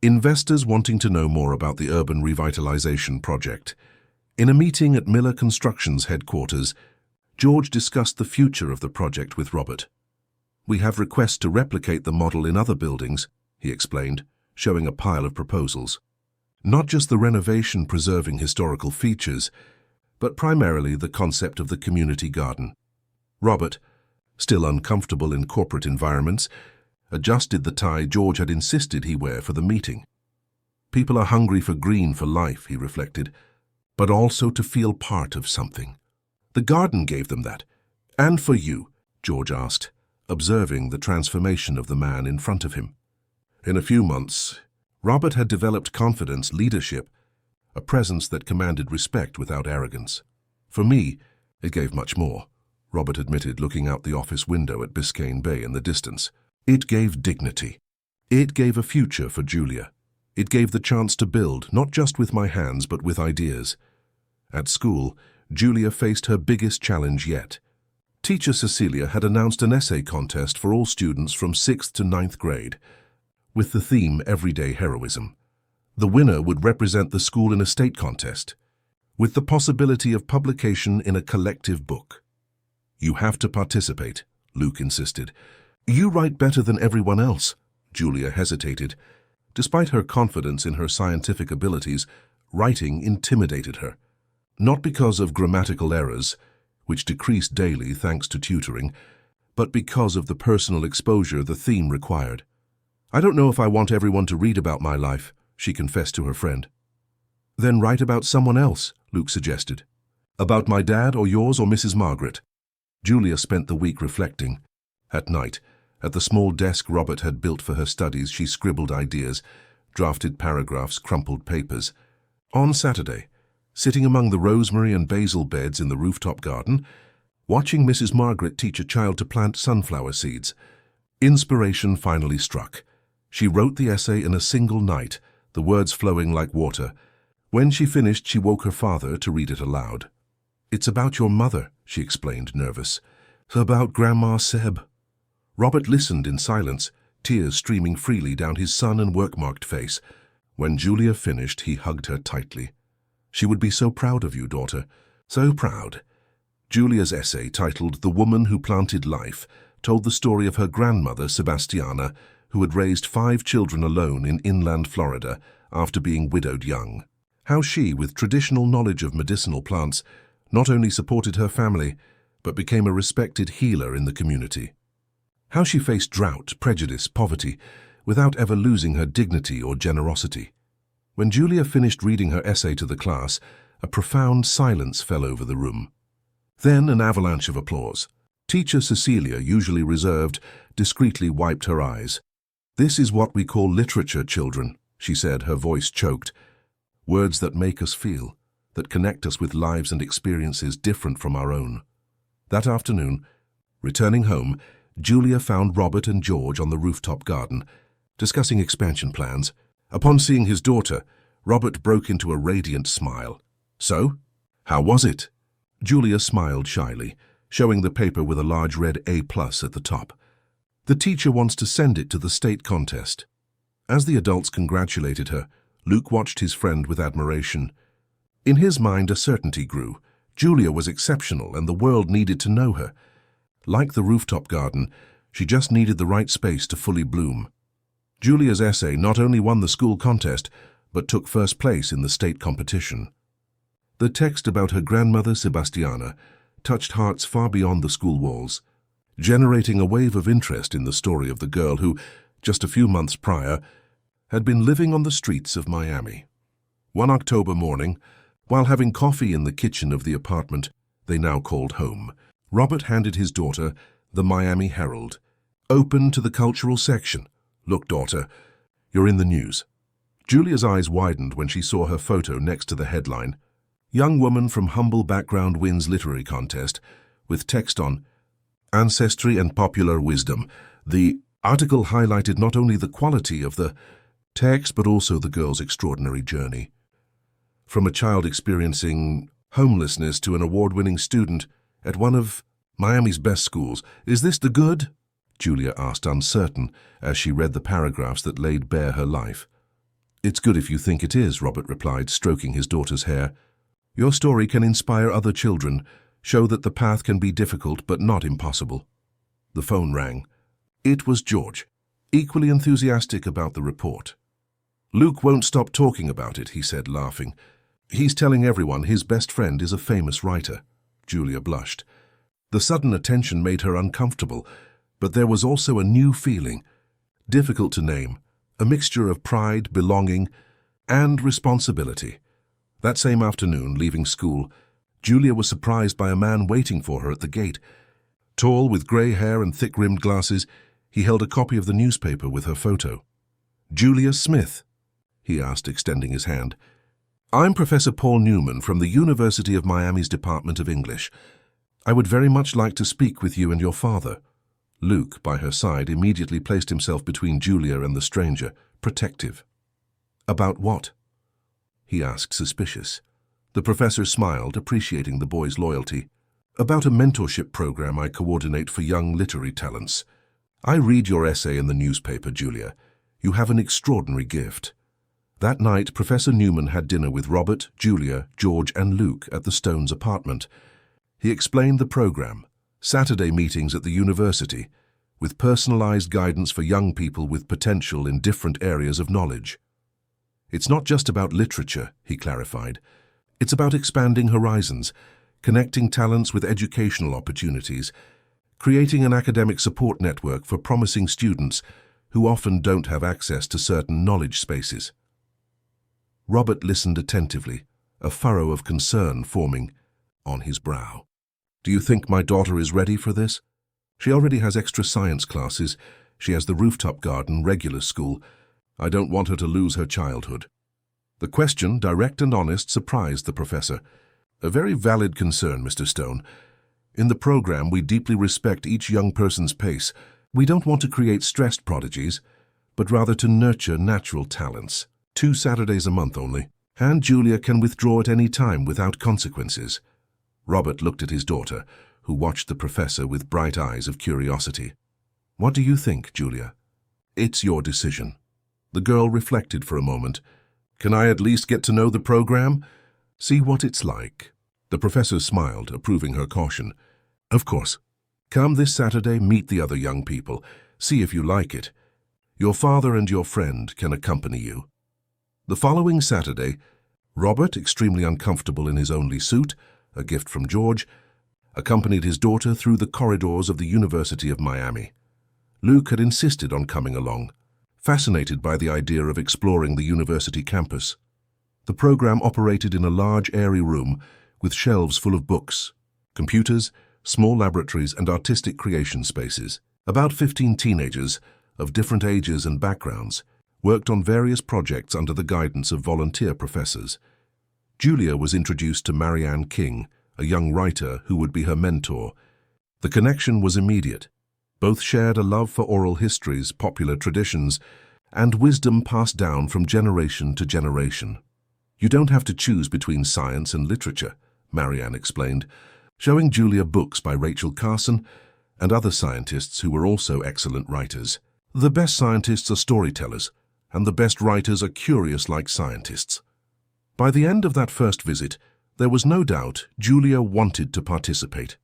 investors wanting to know more about the urban revitalization project. In a meeting at Miller Construction's headquarters, George discussed the future of the project with Robert. "We have requests to replicate the model in other buildings," he explained, showing a pile of proposals. "Not just the renovation preserving historical features, but primarily the concept of the community garden." Robert, still uncomfortable in corporate environments, adjusted the tie George had insisted he wear for the meeting. "People are hungry for green for life," he reflected, "but also to feel part of something. The garden gave them that. And for you?" George asked, observing the transformation of the man in front of him. In a few months, Robert had developed confidence, leadership, a presence that commanded respect without arrogance. "For me, it gave much more," Robert admitted, looking out the office window at Biscayne Bay in the distance. "It gave dignity. It gave a future for Julia. It gave the chance to build, not just with my hands, but with ideas." At school, Julia faced her biggest challenge yet. Teacher Cecilia had announced an essay contest for all students from 6th to 9th grade, with the theme Everyday Heroism. The winner would represent the school in a state contest, with the possibility of publication in a collective book. "You have to participate," Luke insisted. "You write better than everyone else." Julia hesitated. Despite her confidence in her scientific abilities, writing intimidated her. Not because of grammatical errors, which decreased daily thanks to tutoring, but because of the personal exposure the theme required. "I don't know if I want everyone to read about my life," she confessed to her friend. "Then write about someone else," Luke suggested. "About my dad or yours or Mrs. Margaret." Julia spent the week reflecting. At night, at the small desk Robert had built for her studies, she scribbled ideas, drafted paragraphs, crumpled papers. On Saturday, sitting among the rosemary and basil beds in the rooftop garden, watching Mrs. Margaret teach a child to plant sunflower seeds, inspiration finally struck. She wrote the essay in a single night, the words flowing like water. When she finished, she woke her father to read it aloud. "It's about your mother," she explained, nervous. "About Grandma Seb." Robert listened in silence, tears streaming freely down his sun and work-marked face. When Julia finished, he hugged her tightly. "She would be so proud of you, daughter. So proud." Julia's essay, titled "The Woman Who Planted Life," told the story of her grandmother, Sebastiana, who had raised 5 children alone in inland Florida after being widowed young. How she, with traditional knowledge of medicinal plants, not only supported her family, but became a respected healer in the community. How she faced drought, prejudice, poverty, without ever losing her dignity or generosity. When Julia finished reading her essay to the class, a profound silence fell over the room. Then an avalanche of applause. Teacher Cecilia, usually reserved, discreetly wiped her eyes. "This is what we call literature, children," she said, her voice choked. "Words that make us feel, that connect us with lives and experiences different from our own." That afternoon, returning home, Julia found Robert and George on the rooftop garden, discussing expansion plans. Upon seeing his daughter, Robert broke into a radiant smile. "So, how was it?" Julia smiled shyly, showing the paper with a large red A+ at the top. "The teacher wants to send it to the state contest." As the adults congratulated her, Luke watched his friend with admiration. In his mind, a certainty grew. Julia was exceptional, and the world needed to know her. Like the rooftop garden, she just needed the right space to fully bloom. Julia's essay not only won the school contest, but took first place in the state competition. The text about her grandmother, Sebastiana, touched hearts far beyond the school walls, generating a wave of interest in the story of the girl who, just a few months prior, had been living on the streets of Miami. One October morning, while having coffee in the kitchen of the apartment they now called home, Robert handed his daughter the Miami Herald. "Open to the cultural section. Look, daughter, you're in the news." Julia's eyes widened when she saw her photo next to the headline, "Young woman from humble background wins literary contest," with text on ancestry and popular wisdom. The article highlighted not only the quality of the text, but also the girl's extraordinary journey. From a child experiencing homelessness to an award-winning student at one of Miami's best schools. "Is this the good?" Julia asked, uncertain, as she read the paragraphs that laid bare her life. "It's good if you think it is," Robert replied, stroking his daughter's hair. "Your story can inspire other children, show that the path can be difficult but not impossible." The phone rang. It was George, equally enthusiastic about the report. "Luke won't stop talking about it," he said, laughing. "He's telling everyone his best friend is a famous writer." Julia blushed. The sudden attention made her uncomfortable, but there was also a new feeling, difficult to name, a mixture of pride, belonging, and responsibility. That same afternoon, leaving school, Julia was surprised by a man waiting for her at the gate. Tall, with grey hair and thick-rimmed glasses, he held a copy of the newspaper with her photo. "Julia Smith?" he asked, extending his hand. "I'm Professor Paul Newman from the University of Miami's Department of English. I would very much like to speak with you and your father." Luke, by her side, immediately placed himself between Julia and the stranger, protective. "About what?" he asked, suspicious. The professor smiled, appreciating the boy's loyalty. "About a mentorship program I coordinate for young literary talents. I read your essay in the newspaper, Julia. You have an extraordinary gift." That night, Professor Newman had dinner with Robert, Julia, George, and Luke at the Stones' apartment. He explained the program, Saturday meetings at the university, with personalized guidance for young people with potential in different areas of knowledge. "It's not just about literature," he clarified. "It's about expanding horizons, connecting talents with educational opportunities, creating an academic support network for promising students, who often don't have access to certain knowledge spaces. Robert listened attentively, a furrow of concern forming on his brow. "Do you think my daughter is ready for this? She already has extra science classes. She has the rooftop garden, regular school. I don't want her to lose her childhood." The question, direct and honest, surprised the professor. "A very valid concern, Mr. Stone. In the program, we deeply respect each young person's pace. We don't want to create stressed prodigies, but rather to nurture natural talents. 2 Saturdays a month only, and Julia can withdraw at any time without consequences." Robert looked at his daughter, who watched the professor with bright eyes of curiosity. "What do you think, Julia?" "It's your decision." The girl reflected for a moment. "Can I at least get to know the program? See what it's like?" The professor smiled, approving her caution. "Of course. Come this Saturday, meet the other young people. See if you like it. Your father and your friend can accompany you." The following Saturday, Robert, extremely uncomfortable in his only suit, a gift from George, accompanied his daughter through the corridors of the University of Miami. Luke had insisted on coming along, fascinated by the idea of exploring the university campus. The program operated in a large, airy room with shelves full of books, computers, small laboratories, and artistic creation spaces. About 15 teenagers of different ages and backgrounds worked on various projects under the guidance of volunteer professors. Julia was introduced to Marianne King, a young writer who would be her mentor. The connection was immediate. Both shared a love for oral histories, popular traditions, and wisdom passed down from generation to generation. "You don't have to choose between science and literature," Marianne explained, showing Julia books by Rachel Carson and other scientists who were also excellent writers. "The best scientists are storytellers, and the best writers are curious like scientists." By the end of that first visit, there was no doubt Julia wanted to participate.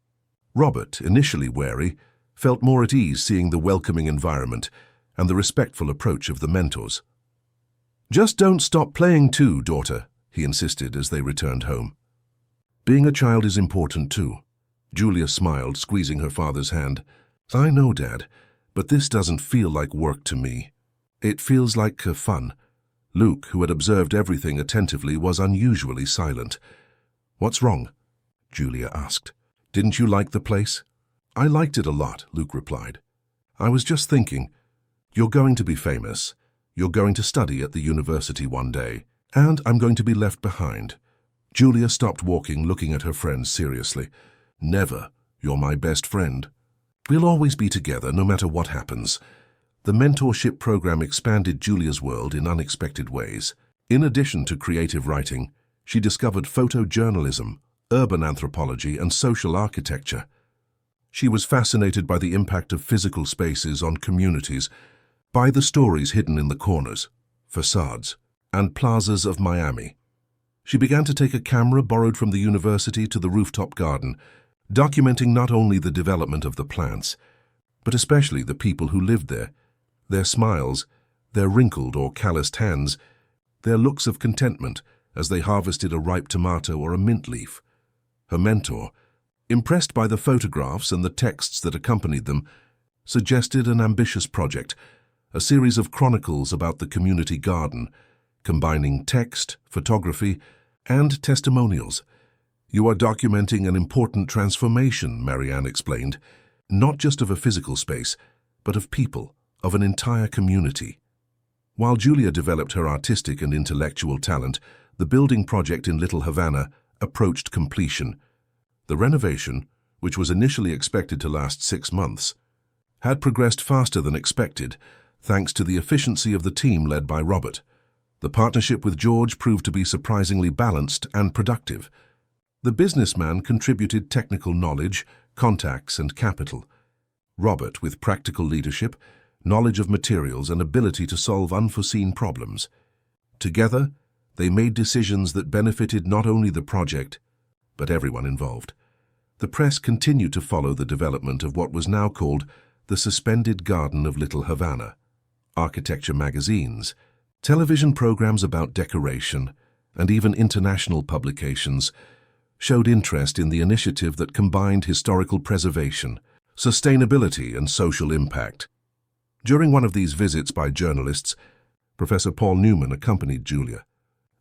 Robert, initially wary, felt more at ease seeing the welcoming environment and the respectful approach of the mentors. "Just don't stop playing too, daughter," he insisted as they returned home. "Being a child is important too." Julia smiled, squeezing her father's hand. "I know, Dad, but this doesn't feel like work to me. It feels like fun." Luke, who had observed everything attentively, was unusually silent. "What's wrong?" Julia asked. "Didn't you like the place?" "I liked it a lot," Luke replied. "I was just thinking, you're going to be famous. You're going to study at the university one day, and I'm going to be left behind." Julia stopped walking, looking at her friend seriously. "Never. You're my best friend. We'll always be together, no matter what happens." The mentorship program expanded Julia's world in unexpected ways. In addition to creative writing, she discovered photojournalism, urban anthropology, and social architecture. She was fascinated by the impact of physical spaces on communities, by the stories hidden in the corners, facades, and plazas of Miami. She began to take a camera borrowed from the university to the rooftop garden, documenting not only the development of the plants, but especially the people who lived there, their smiles, their wrinkled or calloused hands, their looks of contentment as they harvested a ripe tomato or a mint leaf. Her mentor, impressed by the photographs and the texts that accompanied them, suggested an ambitious project, a series of chronicles about the community garden, combining text, photography, and testimonials. "You are documenting an important transformation," Marianne explained, "not just of a physical space, but of people, of an entire community." While Julia developed her artistic and intellectual talent, the building project in Little Havana approached completion. The renovation, which was initially expected to last 6 months, had progressed faster than expected, thanks to the efficiency of the team led by Robert. The partnership with George proved to be surprisingly balanced and productive. The businessman contributed technical knowledge, contacts, and capital. Robert, with practical leadership, knowledge of materials, and ability to solve unforeseen problems. Together, they made decisions that benefited not only the project, but everyone involved. The press continued to follow the development of what was now called the Suspended Garden of Little Havana. Architecture magazines, television programs about decoration, and even international publications showed interest in the initiative that combined historical preservation, sustainability, and social impact. During one of these visits by journalists, Professor Paul Newman accompanied Julia,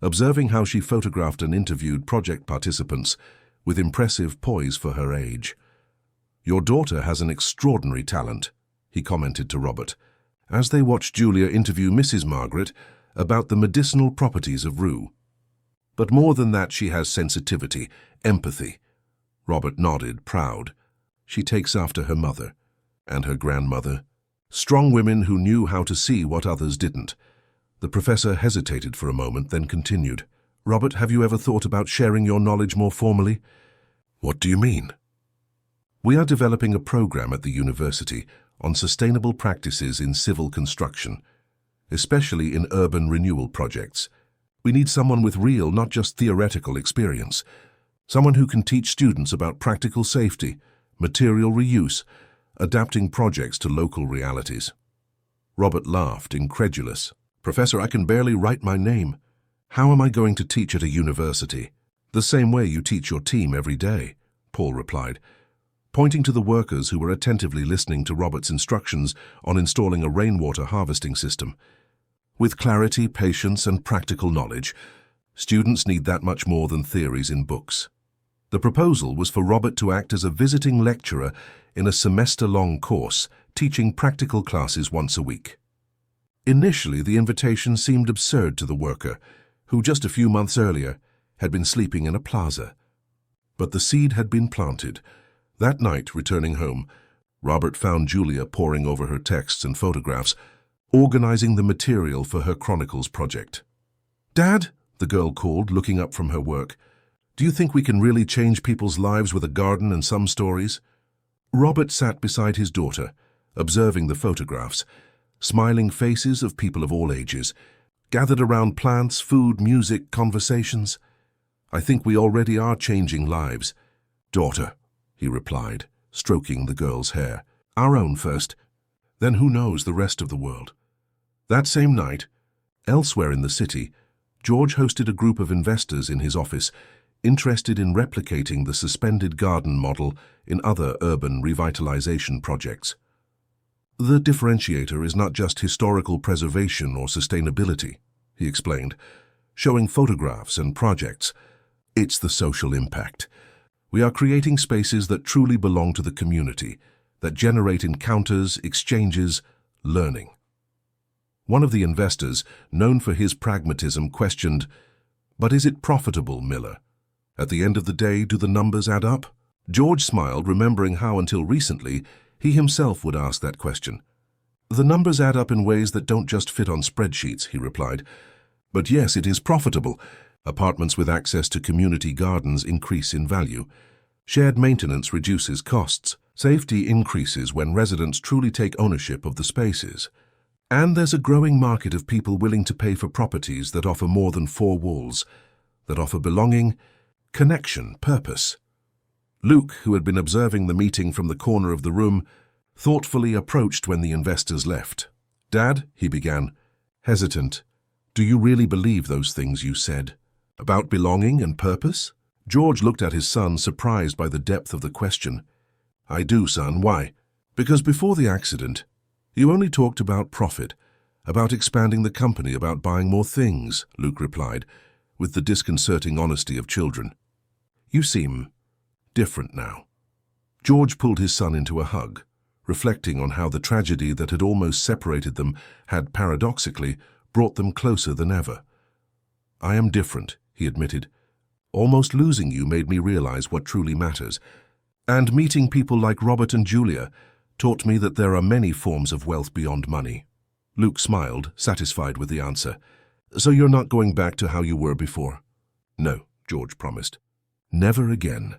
observing how she photographed and interviewed project participants with impressive poise for her age. "Your daughter has an extraordinary talent," he commented to Robert, as they watched Julia interview Mrs. Margaret about the medicinal properties of rue. "But more than that, she has sensitivity, empathy." Robert nodded, proud. "She takes after her mother and her grandmother. Strong women who knew how to see what others didn't." The professor hesitated for a moment, then continued. "Robert, have you ever thought about sharing your knowledge more formally?" "What do you mean?" "We are developing a program at the university on sustainable practices in civil construction, especially in urban renewal projects. We need someone with real, not just theoretical experience. Someone who can teach students about practical safety, material reuse, adapting projects to local realities." Robert laughed, incredulous. "Professor, I can barely write my name. How am I going to teach at a university?" "The same way you teach your team every day," Paul replied, pointing to the workers who were attentively listening to Robert's instructions on installing a rainwater harvesting system. "With clarity, patience, and practical knowledge, students need that much more than theories in books." The proposal was for Robert to act as a visiting lecturer in a semester-long course, teaching practical classes once a week. Initially, the invitation seemed absurd to the worker, who just a few months earlier had been sleeping in a plaza. But the seed had been planted. That night, returning home, Robert found Julia poring over her texts and photographs, organizing the material for her Chronicles project. "Dad," the girl called, looking up from her work, "do you think we can really change people's lives with a garden and some stories?" Robert sat beside his daughter, observing the photographs. Smiling faces of people of all ages, gathered around plants, food, music, conversations. "I think we already are changing lives." "Daughter," he replied, stroking the girl's hair. "Our own first. Then who knows the rest of the world." That same night, elsewhere in the city, George hosted a group of investors in his office, interested in replicating the suspended garden model in other urban revitalization projects. "The differentiator is not just historical preservation or sustainability," he explained, showing photographs and projects. "It's the social impact. We are creating spaces that truly belong to the community, that generate encounters, exchanges, learning." One of the investors, known for his pragmatism, questioned, "But is it profitable, Miller? At the end of the day, do the numbers add up?" George smiled, remembering how until recently he himself would ask that question. "The numbers add up in ways that don't just fit on spreadsheets," he replied. "But yes, it is profitable. Apartments with access to community gardens increase in value. Shared maintenance reduces costs. Safety increases when residents truly take ownership of the spaces. And there's a growing market of people willing to pay for properties that offer more than four walls, that offer belonging, connection, purpose." Luke, who had been observing the meeting from the corner of the room, thoughtfully approached when the investors left. "Dad," he began, hesitant, "do you really believe those things you said? About belonging and purpose?" George looked at his son, surprised by the depth of the question. "I do, son. Why?" "Because before the accident, you only talked about profit, about expanding the company, about buying more things," Luke replied, with the disconcerting honesty of children. "You seem different now." George pulled his son into a hug, reflecting on how the tragedy that had almost separated them had paradoxically brought them closer than ever. "I am different," he admitted. "Almost losing you made me realize what truly matters. And meeting people like Robert and Julia taught me that there are many forms of wealth beyond money." Luke smiled, satisfied with the answer. "So you're not going back to how you were before?" "No," George promised. "Never again."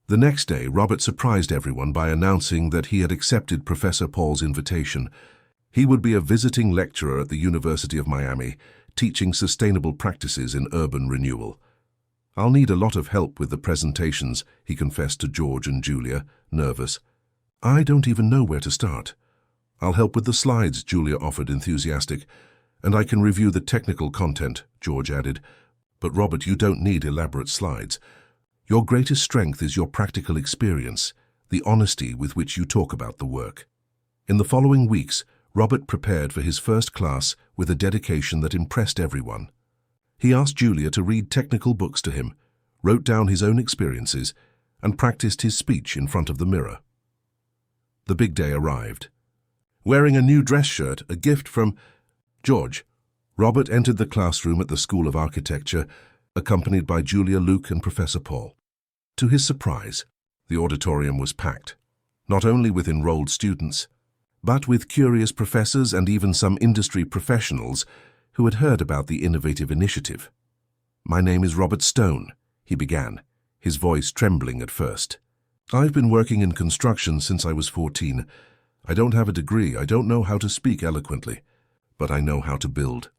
The next day, Robert surprised everyone by announcing that he had accepted Professor Paul's invitation. He would be a visiting lecturer at the University of Miami, teaching sustainable practices in urban renewal. "I'll need a lot of help with the presentations," he confessed to George and Julia, nervous. "I don't even know where to start." "I'll help with the slides," Julia offered, enthusiastic. "And I can review the technical content," George added. "But Robert, you don't need elaborate slides. Your greatest strength is your practical experience, the honesty with which you talk about the work." In the following weeks, Robert prepared for his first class with a dedication that impressed everyone. He asked Julia to read technical books to him, wrote down his own experiences, and practiced his speech in front of the mirror. The big day arrived. Wearing a new dress shirt, a gift from George, Robert entered the classroom at the School of Architecture, accompanied by Julia, Luke, and Professor Paul. To his surprise, the auditorium was packed, not only with enrolled students, but with curious professors and even some industry professionals who had heard about the innovative initiative. "My name is Robert Stone," he began, his voice trembling at first. "I've been working in construction since I was 14. I don't have a degree, I don't know how to speak eloquently, but I know how to build.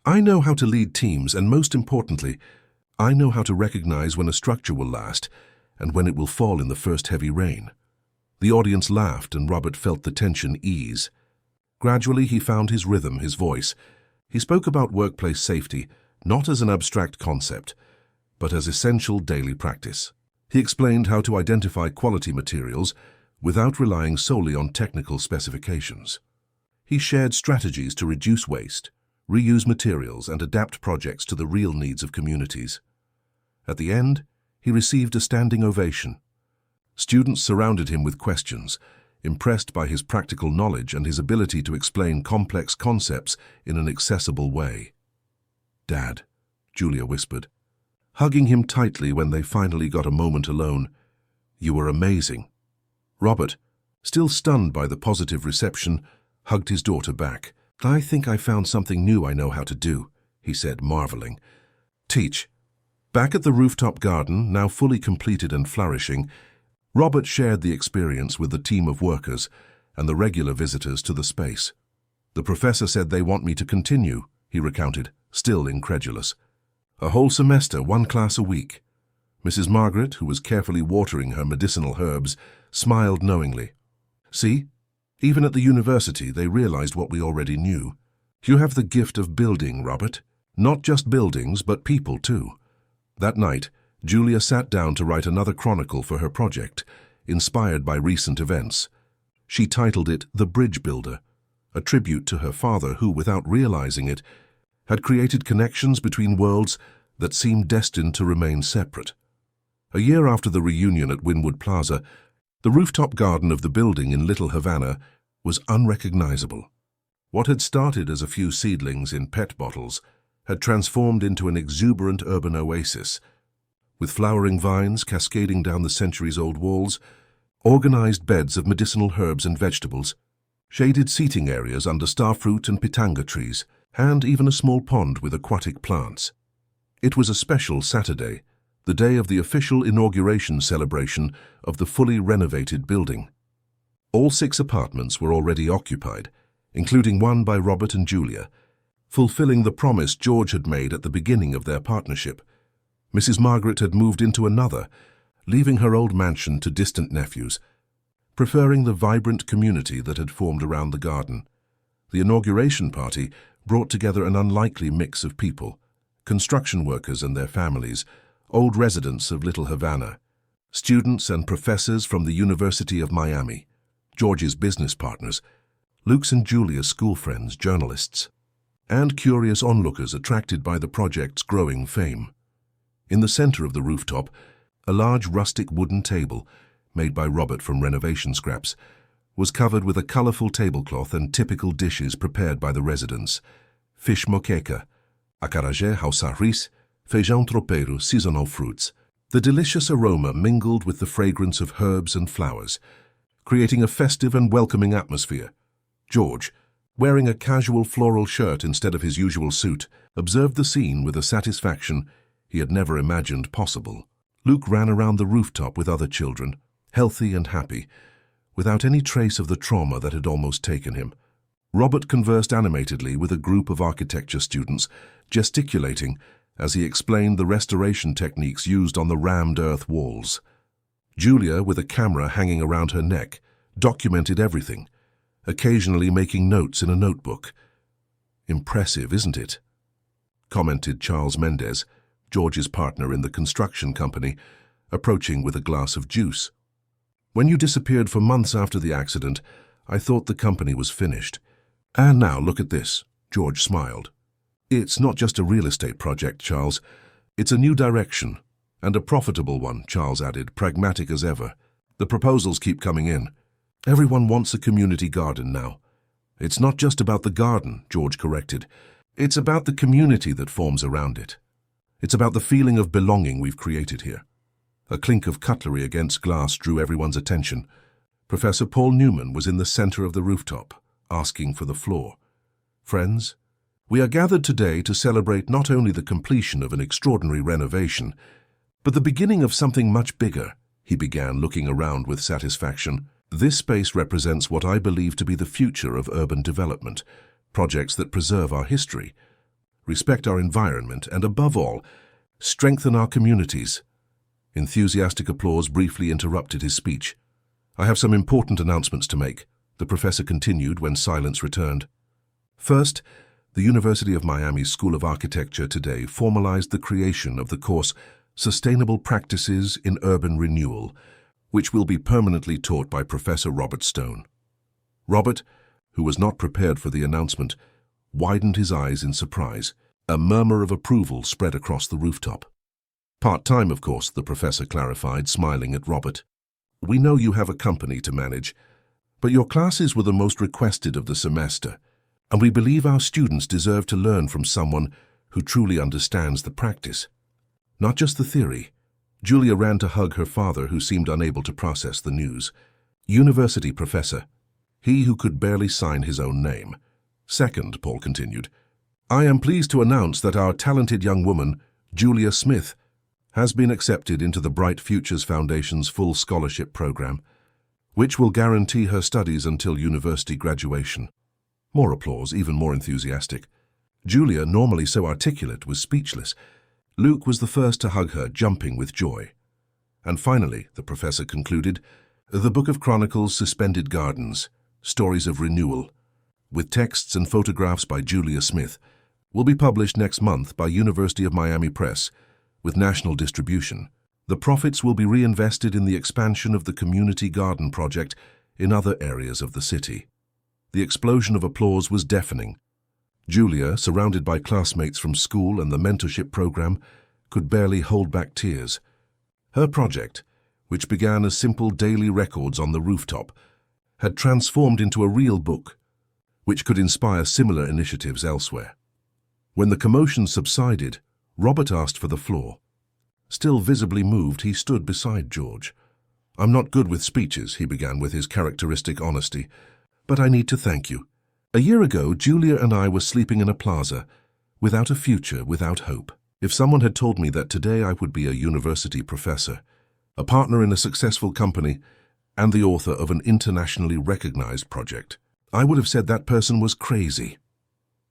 I know how to lead teams, and most importantly, I know how to recognize when a structure will last and when it will fall in the first heavy rain." The audience laughed, and Robert felt the tension ease. Gradually, he found his rhythm, his voice. He spoke about workplace safety, not as an abstract concept, but as essential daily practice. He explained how to identify quality materials without relying solely on technical specifications. He shared strategies to reduce waste, reuse materials, and adapt projects to the real needs of communities. At the end, he received a standing ovation. Students surrounded him with questions, impressed by his practical knowledge and his ability to explain complex concepts in an accessible way. "Dad," Julia whispered, hugging him tightly when they finally got a moment alone, "you were amazing." Robert, still stunned by the positive reception, hugged his daughter back. "I think I found something new I know how to do," he said, marveling. "Teach." Back at the rooftop garden, now fully completed and flourishing, Robert shared the experience with the team of workers and the regular visitors to the space. "The professor said they want me to continue," he recounted, still incredulous. "A whole semester, one class a week." Mrs. Margaret, who was carefully watering her medicinal herbs, smiled knowingly. "See? Even at the university, they realized what we already knew. You have the gift of building, Robert. Not just buildings, but people too." That night, Julia sat down to write another chronicle for her project, inspired by recent events. She titled it The Bridge Builder, a tribute to her father who, without realizing it, had created connections between worlds that seemed destined to remain separate. A year after the reunion at Wynwood Plaza, the rooftop garden of the building in Little Havana was unrecognizable. What had started as a few seedlings in PET bottles had transformed into an exuberant urban oasis, with flowering vines cascading down the centuries-old walls, organized beds of medicinal herbs and vegetables, shaded seating areas under starfruit and pitanga trees, and even a small pond with aquatic plants. It was a special Saturday, the day of the official inauguration celebration of the fully renovated building. All 6 apartments were already occupied, including one by Robert and Julia, fulfilling the promise George had made at the beginning of their partnership. Mrs. Margaret had moved into another, leaving her old mansion to distant nephews, preferring the vibrant community that had formed around the garden. The inauguration party brought together an unlikely mix of people: construction workers and their families, old residents of Little Havana, students and professors from the University of Miami, George's business partners, Luke's and Julia's school friends, journalists, and curious onlookers attracted by the project's growing fame. In the center of the rooftop, a large rustic wooden table, made by Robert from renovation scraps, was covered with a colorful tablecloth and typical dishes prepared by the residents: fish moqueca, acarajé hausa ris, feijão tropeiro, seasonal fruits. The delicious aroma mingled with the fragrance of herbs and flowers, creating a festive and welcoming atmosphere. George, wearing a casual floral shirt instead of his usual suit, observed the scene with a satisfaction he had never imagined possible. Luke ran around the rooftop with other children, healthy and happy, without any trace of the trauma that had almost taken him. Robert conversed animatedly with a group of architecture students, gesticulating as he explained the restoration techniques used on the rammed earth walls. Julia, with a camera hanging around her neck, documented everything, occasionally making notes in a notebook. "Impressive, isn't it?" commented Charles Mendez, George's partner in the construction company, approaching with a glass of juice. "When you disappeared for months after the accident, I thought the company was finished. And now look at this, George smiled. It's not just a real estate project, Charles. It's a new direction, and a profitable one, Charles added, pragmatic as ever. The proposals keep coming in. Everyone wants a community garden now. It's not just about the garden, George corrected. It's about the community that forms around it. It's about the feeling of belonging we've created here. A clink of cutlery against glass drew everyone's attention. Professor Paul Newman was in the center of the rooftop, asking for the floor. Friends, we are gathered today to celebrate not only the completion of an extraordinary renovation, but the beginning of something much bigger, he began, looking around with satisfaction. This space represents what I believe to be the future of urban development, projects that preserve our history, respect our environment, and above all, strengthen our communities. Enthusiastic applause briefly interrupted his speech. I have some important announcements to make, the professor continued when silence returned. First, the University of Miami's School of Architecture today formalized the creation of the course Sustainable Practices in Urban Renewal, which will be permanently taught by Professor Robert Stone. Robert, who was not prepared for the announcement, widened his eyes in surprise. A murmur of approval spread across the rooftop. Part-time, of course, the professor clarified, smiling at Robert. We know you have a company to manage, but your classes were the most requested of the semester, and we believe our students deserve to learn from someone who truly understands the practice, not just the theory. Julia ran to hug her father, who seemed unable to process the news. University professor, he who could barely sign his own name. Second, Paul continued, I am pleased to announce that our talented young woman, Julia Smith, has been accepted into the Bright Futures Foundation's full scholarship program, which will guarantee her studies until university graduation. More applause, even more enthusiastic. Julia, normally so articulate, was speechless. Luke was the first to hug her, jumping with joy. And finally, the professor concluded, the Book of Chronicles Suspended Gardens, Stories of Renewal, with texts and photographs by Julia Smith, will be published next month by University of Miami Press, with national distribution. The profits will be reinvested in the expansion of the community garden project in other areas of the city. The explosion of applause was deafening. Julia, surrounded by classmates from school and the mentorship program, could barely hold back tears. Her project, which began as simple daily records on the rooftop, had transformed into a real book, which could inspire similar initiatives elsewhere. When the commotion subsided, Robert asked for the floor. Still visibly moved, he stood beside George. I'm not good with speeches, he began with his characteristic honesty, but I need to thank you. A year ago, Julia and I were sleeping in a plaza, without a future, without hope. If someone had told me that today I would be a university professor, a partner in a successful company, and the author of an internationally recognized project, I would have said that person was crazy.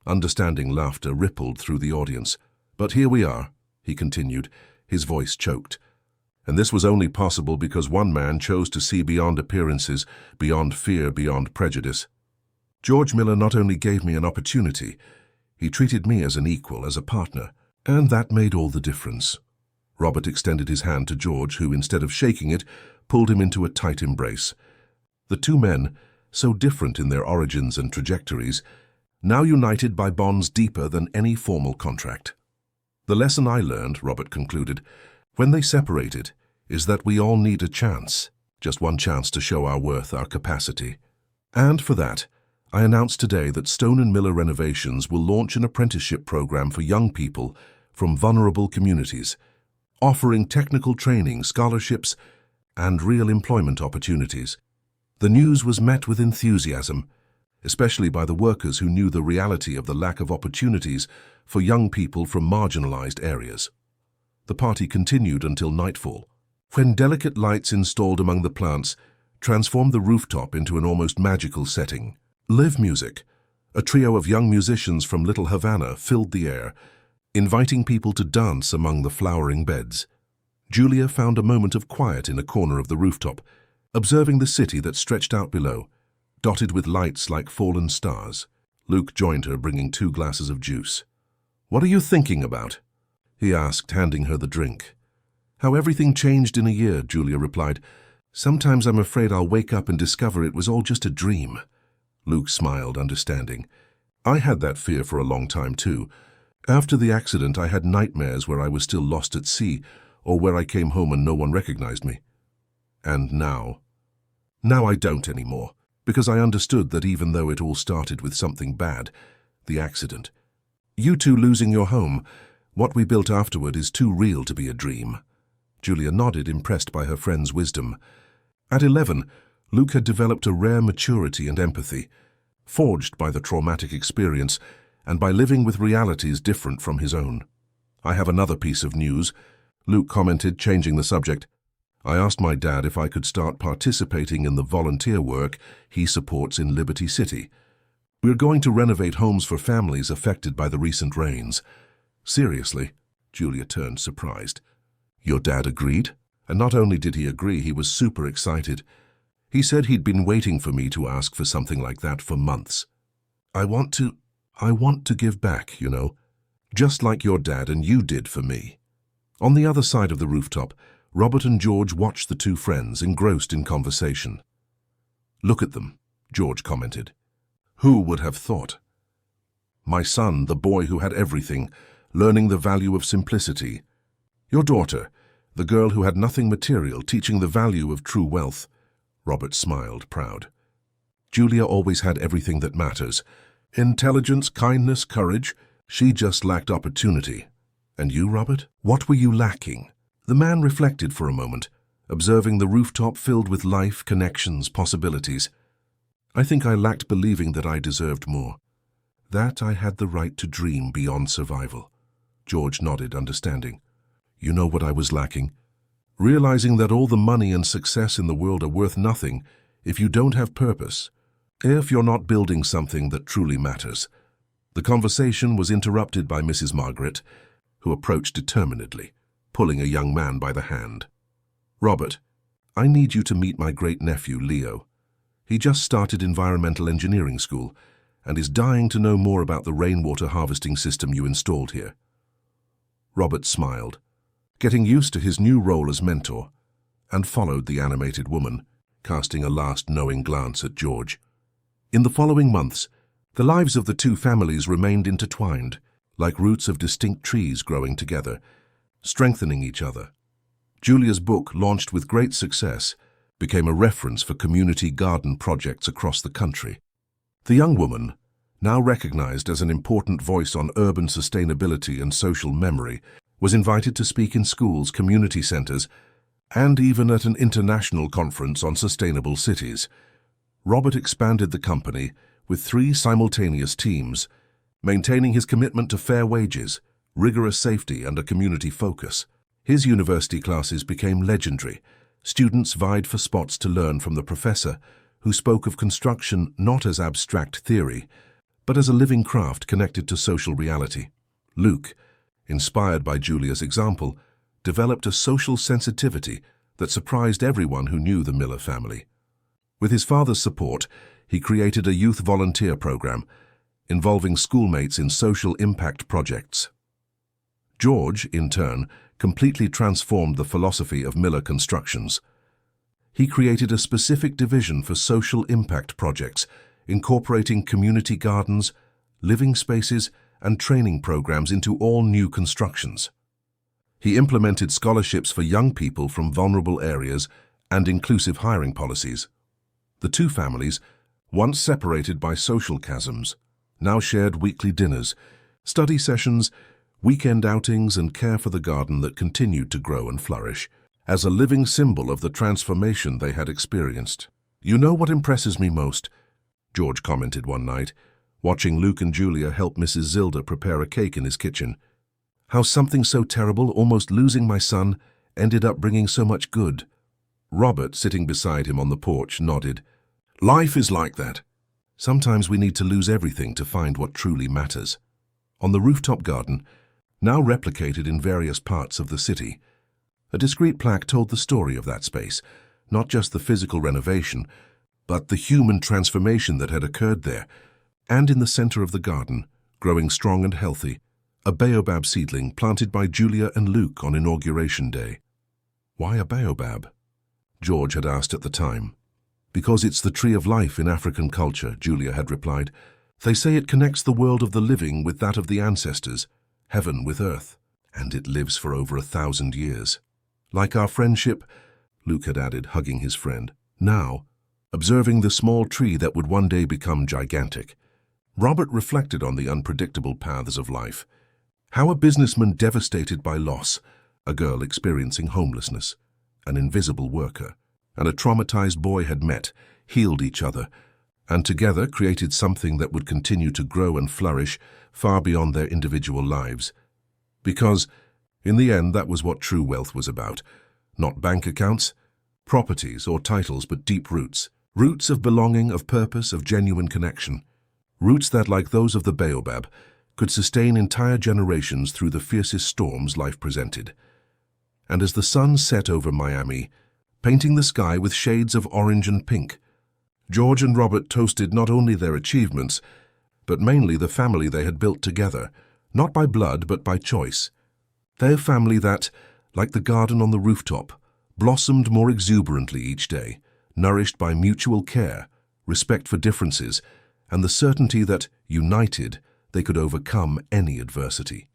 Understanding laughter rippled through the audience. But here we are, he continued, his voice choked. And this was only possible because one man chose to see beyond appearances, beyond fear, beyond prejudice. George Miller not only gave me an opportunity, he treated me as an equal, as a partner, and that made all the difference. Robert extended his hand to George, who, instead of shaking it, pulled him into a tight embrace. The two men, so different in their origins and trajectories, now united by bonds deeper than any formal contract. The lesson I learned, Robert concluded, when they separated, is that we all need a chance, just one chance to show our worth, our capacity. And for that, I announced today that Stone & Miller Renovations will launch an apprenticeship program for young people from vulnerable communities, offering technical training, scholarships, and real employment opportunities. The news was met with enthusiasm, especially by the workers who knew the reality of the lack of opportunities for young people from marginalized areas. The party continued until nightfall, when delicate lights installed among the plants transformed the rooftop into an almost magical setting. Live music, a trio of young musicians from Little Havana, filled the air, inviting people to dance among the flowering beds. Julia found a moment of quiet in a corner of the rooftop, observing the city that stretched out below, dotted with lights like fallen stars. Luke joined her, bringing 2 glasses of juice. "What are you thinking about?" he asked, handing her the drink. "How everything changed in a year," Julia replied. "Sometimes I'm afraid I'll wake up and discover it was all just a dream." Luke smiled, understanding. I had that fear for a long time too. After the accident, I had nightmares where I was still lost at sea, or where I came home and no one recognized me. And now? Now I don't anymore, because I understood that even though it all started with something bad, the accident, you two losing your home, what we built afterward is too real to be a dream. Julia nodded, impressed by her friend's wisdom. At 11, Luke had developed a rare maturity and empathy, forged by the traumatic experience and by living with realities different from his own. I have another piece of news, Luke commented, changing the subject. I asked my dad if I could start participating in the volunteer work he supports in Liberty City. We're going to renovate homes for families affected by the recent rains. Seriously? Julia turned, surprised. Your dad agreed? And not only did he agree, he was super excited. He said he'd been waiting for me to ask for something like that for months. I want to give back, you know, just like your dad and you did for me. On the other side of the rooftop, Robert and George watched the two friends, engrossed in conversation. Look at them, George commented. Who would have thought? My son, the boy who had everything, learning the value of simplicity. Your daughter, the girl who had nothing material, teaching the value of true wealth. Robert smiled, proud. Julia always had everything that matters. Intelligence, kindness, courage. She just lacked opportunity. And you, Robert? What were you lacking? The man reflected for a moment, observing the rooftop filled with life, connections, possibilities. I think I lacked believing that I deserved more. That I had the right to dream beyond survival. George nodded, understanding. You know what I was lacking? Realizing that all the money and success in the world are worth nothing if you don't have purpose, if you're not building something that truly matters. The conversation was interrupted by Mrs. Margaret, who approached determinedly, pulling a young man by the hand. Robert, I need you to meet my great-nephew, Leo. He just started environmental engineering school and is dying to know more about the rainwater harvesting system you installed here. Robert smiled, getting used to his new role as mentor, and followed the animated woman, casting a last knowing glance at George. In the following months, the lives of the two families remained intertwined, like roots of distinct trees growing together, strengthening each other. Julia's book, launched with great success, became a reference for community garden projects across the country. The young woman, now recognized as an important voice on urban sustainability and social memory, was invited to speak in schools, community centers, and even at an international conference on sustainable cities. Robert expanded the company with 3 simultaneous teams, maintaining his commitment to fair wages, rigorous safety, and a community focus. His university classes became legendary. Students vied for spots to learn from the professor, who spoke of construction not as abstract theory, but as a living craft connected to social reality. Luke, inspired by Julia's example, developed a social sensitivity that surprised everyone who knew the Miller family. With his father's support, he created a youth volunteer program, involving schoolmates in social impact projects. George, in turn, completely transformed the philosophy of Miller Constructions. He created a specific division for social impact projects, incorporating community gardens, living spaces, and training programs into all new constructions. He implemented scholarships for young people from vulnerable areas and inclusive hiring policies. The two families, once separated by social chasms, now shared weekly dinners, study sessions, weekend outings, and care for the garden that continued to grow and flourish, as a living symbol of the transformation they had experienced. You know what impresses me most? George commented one night, watching Luke and Julia help Mrs. Zilda prepare a cake in his kitchen. How something so terrible, almost losing my son, ended up bringing so much good. Robert, sitting beside him on the porch, nodded. Life is like that. Sometimes we need to lose everything to find what truly matters. On the rooftop garden, now replicated in various parts of the city, a discreet plaque told the story of that space, not just the physical renovation, but the human transformation that had occurred there. And in the center of the garden, growing strong and healthy, a baobab seedling planted by Julia and Luke on Inauguration Day. Why a baobab? George had asked at the time. Because it's the tree of life in African culture, Julia had replied. They say it connects the world of the living with that of the ancestors, heaven with earth, and it lives for over 1,000 years. Like our friendship, Luke had added, hugging his friend. Now, observing the small tree that would one day become gigantic, Robert reflected on the unpredictable paths of life. How a businessman devastated by loss, a girl experiencing homelessness, an invisible worker, and a traumatized boy had met, healed each other, and together created something that would continue to grow and flourish far beyond their individual lives. Because, in the end, that was what true wealth was about. Not bank accounts, properties, or titles, but deep roots. Roots of belonging, of purpose, of genuine connection. Roots that, like those of the baobab, could sustain entire generations through the fiercest storms life presented. And as the sun set over Miami, painting the sky with shades of orange and pink, George and Robert toasted not only their achievements, but mainly the family they had built together, not by blood but by choice. Their family that, like the garden on the rooftop, blossomed more exuberantly each day, nourished by mutual care, respect for differences, and the certainty that, united, they could overcome any adversity.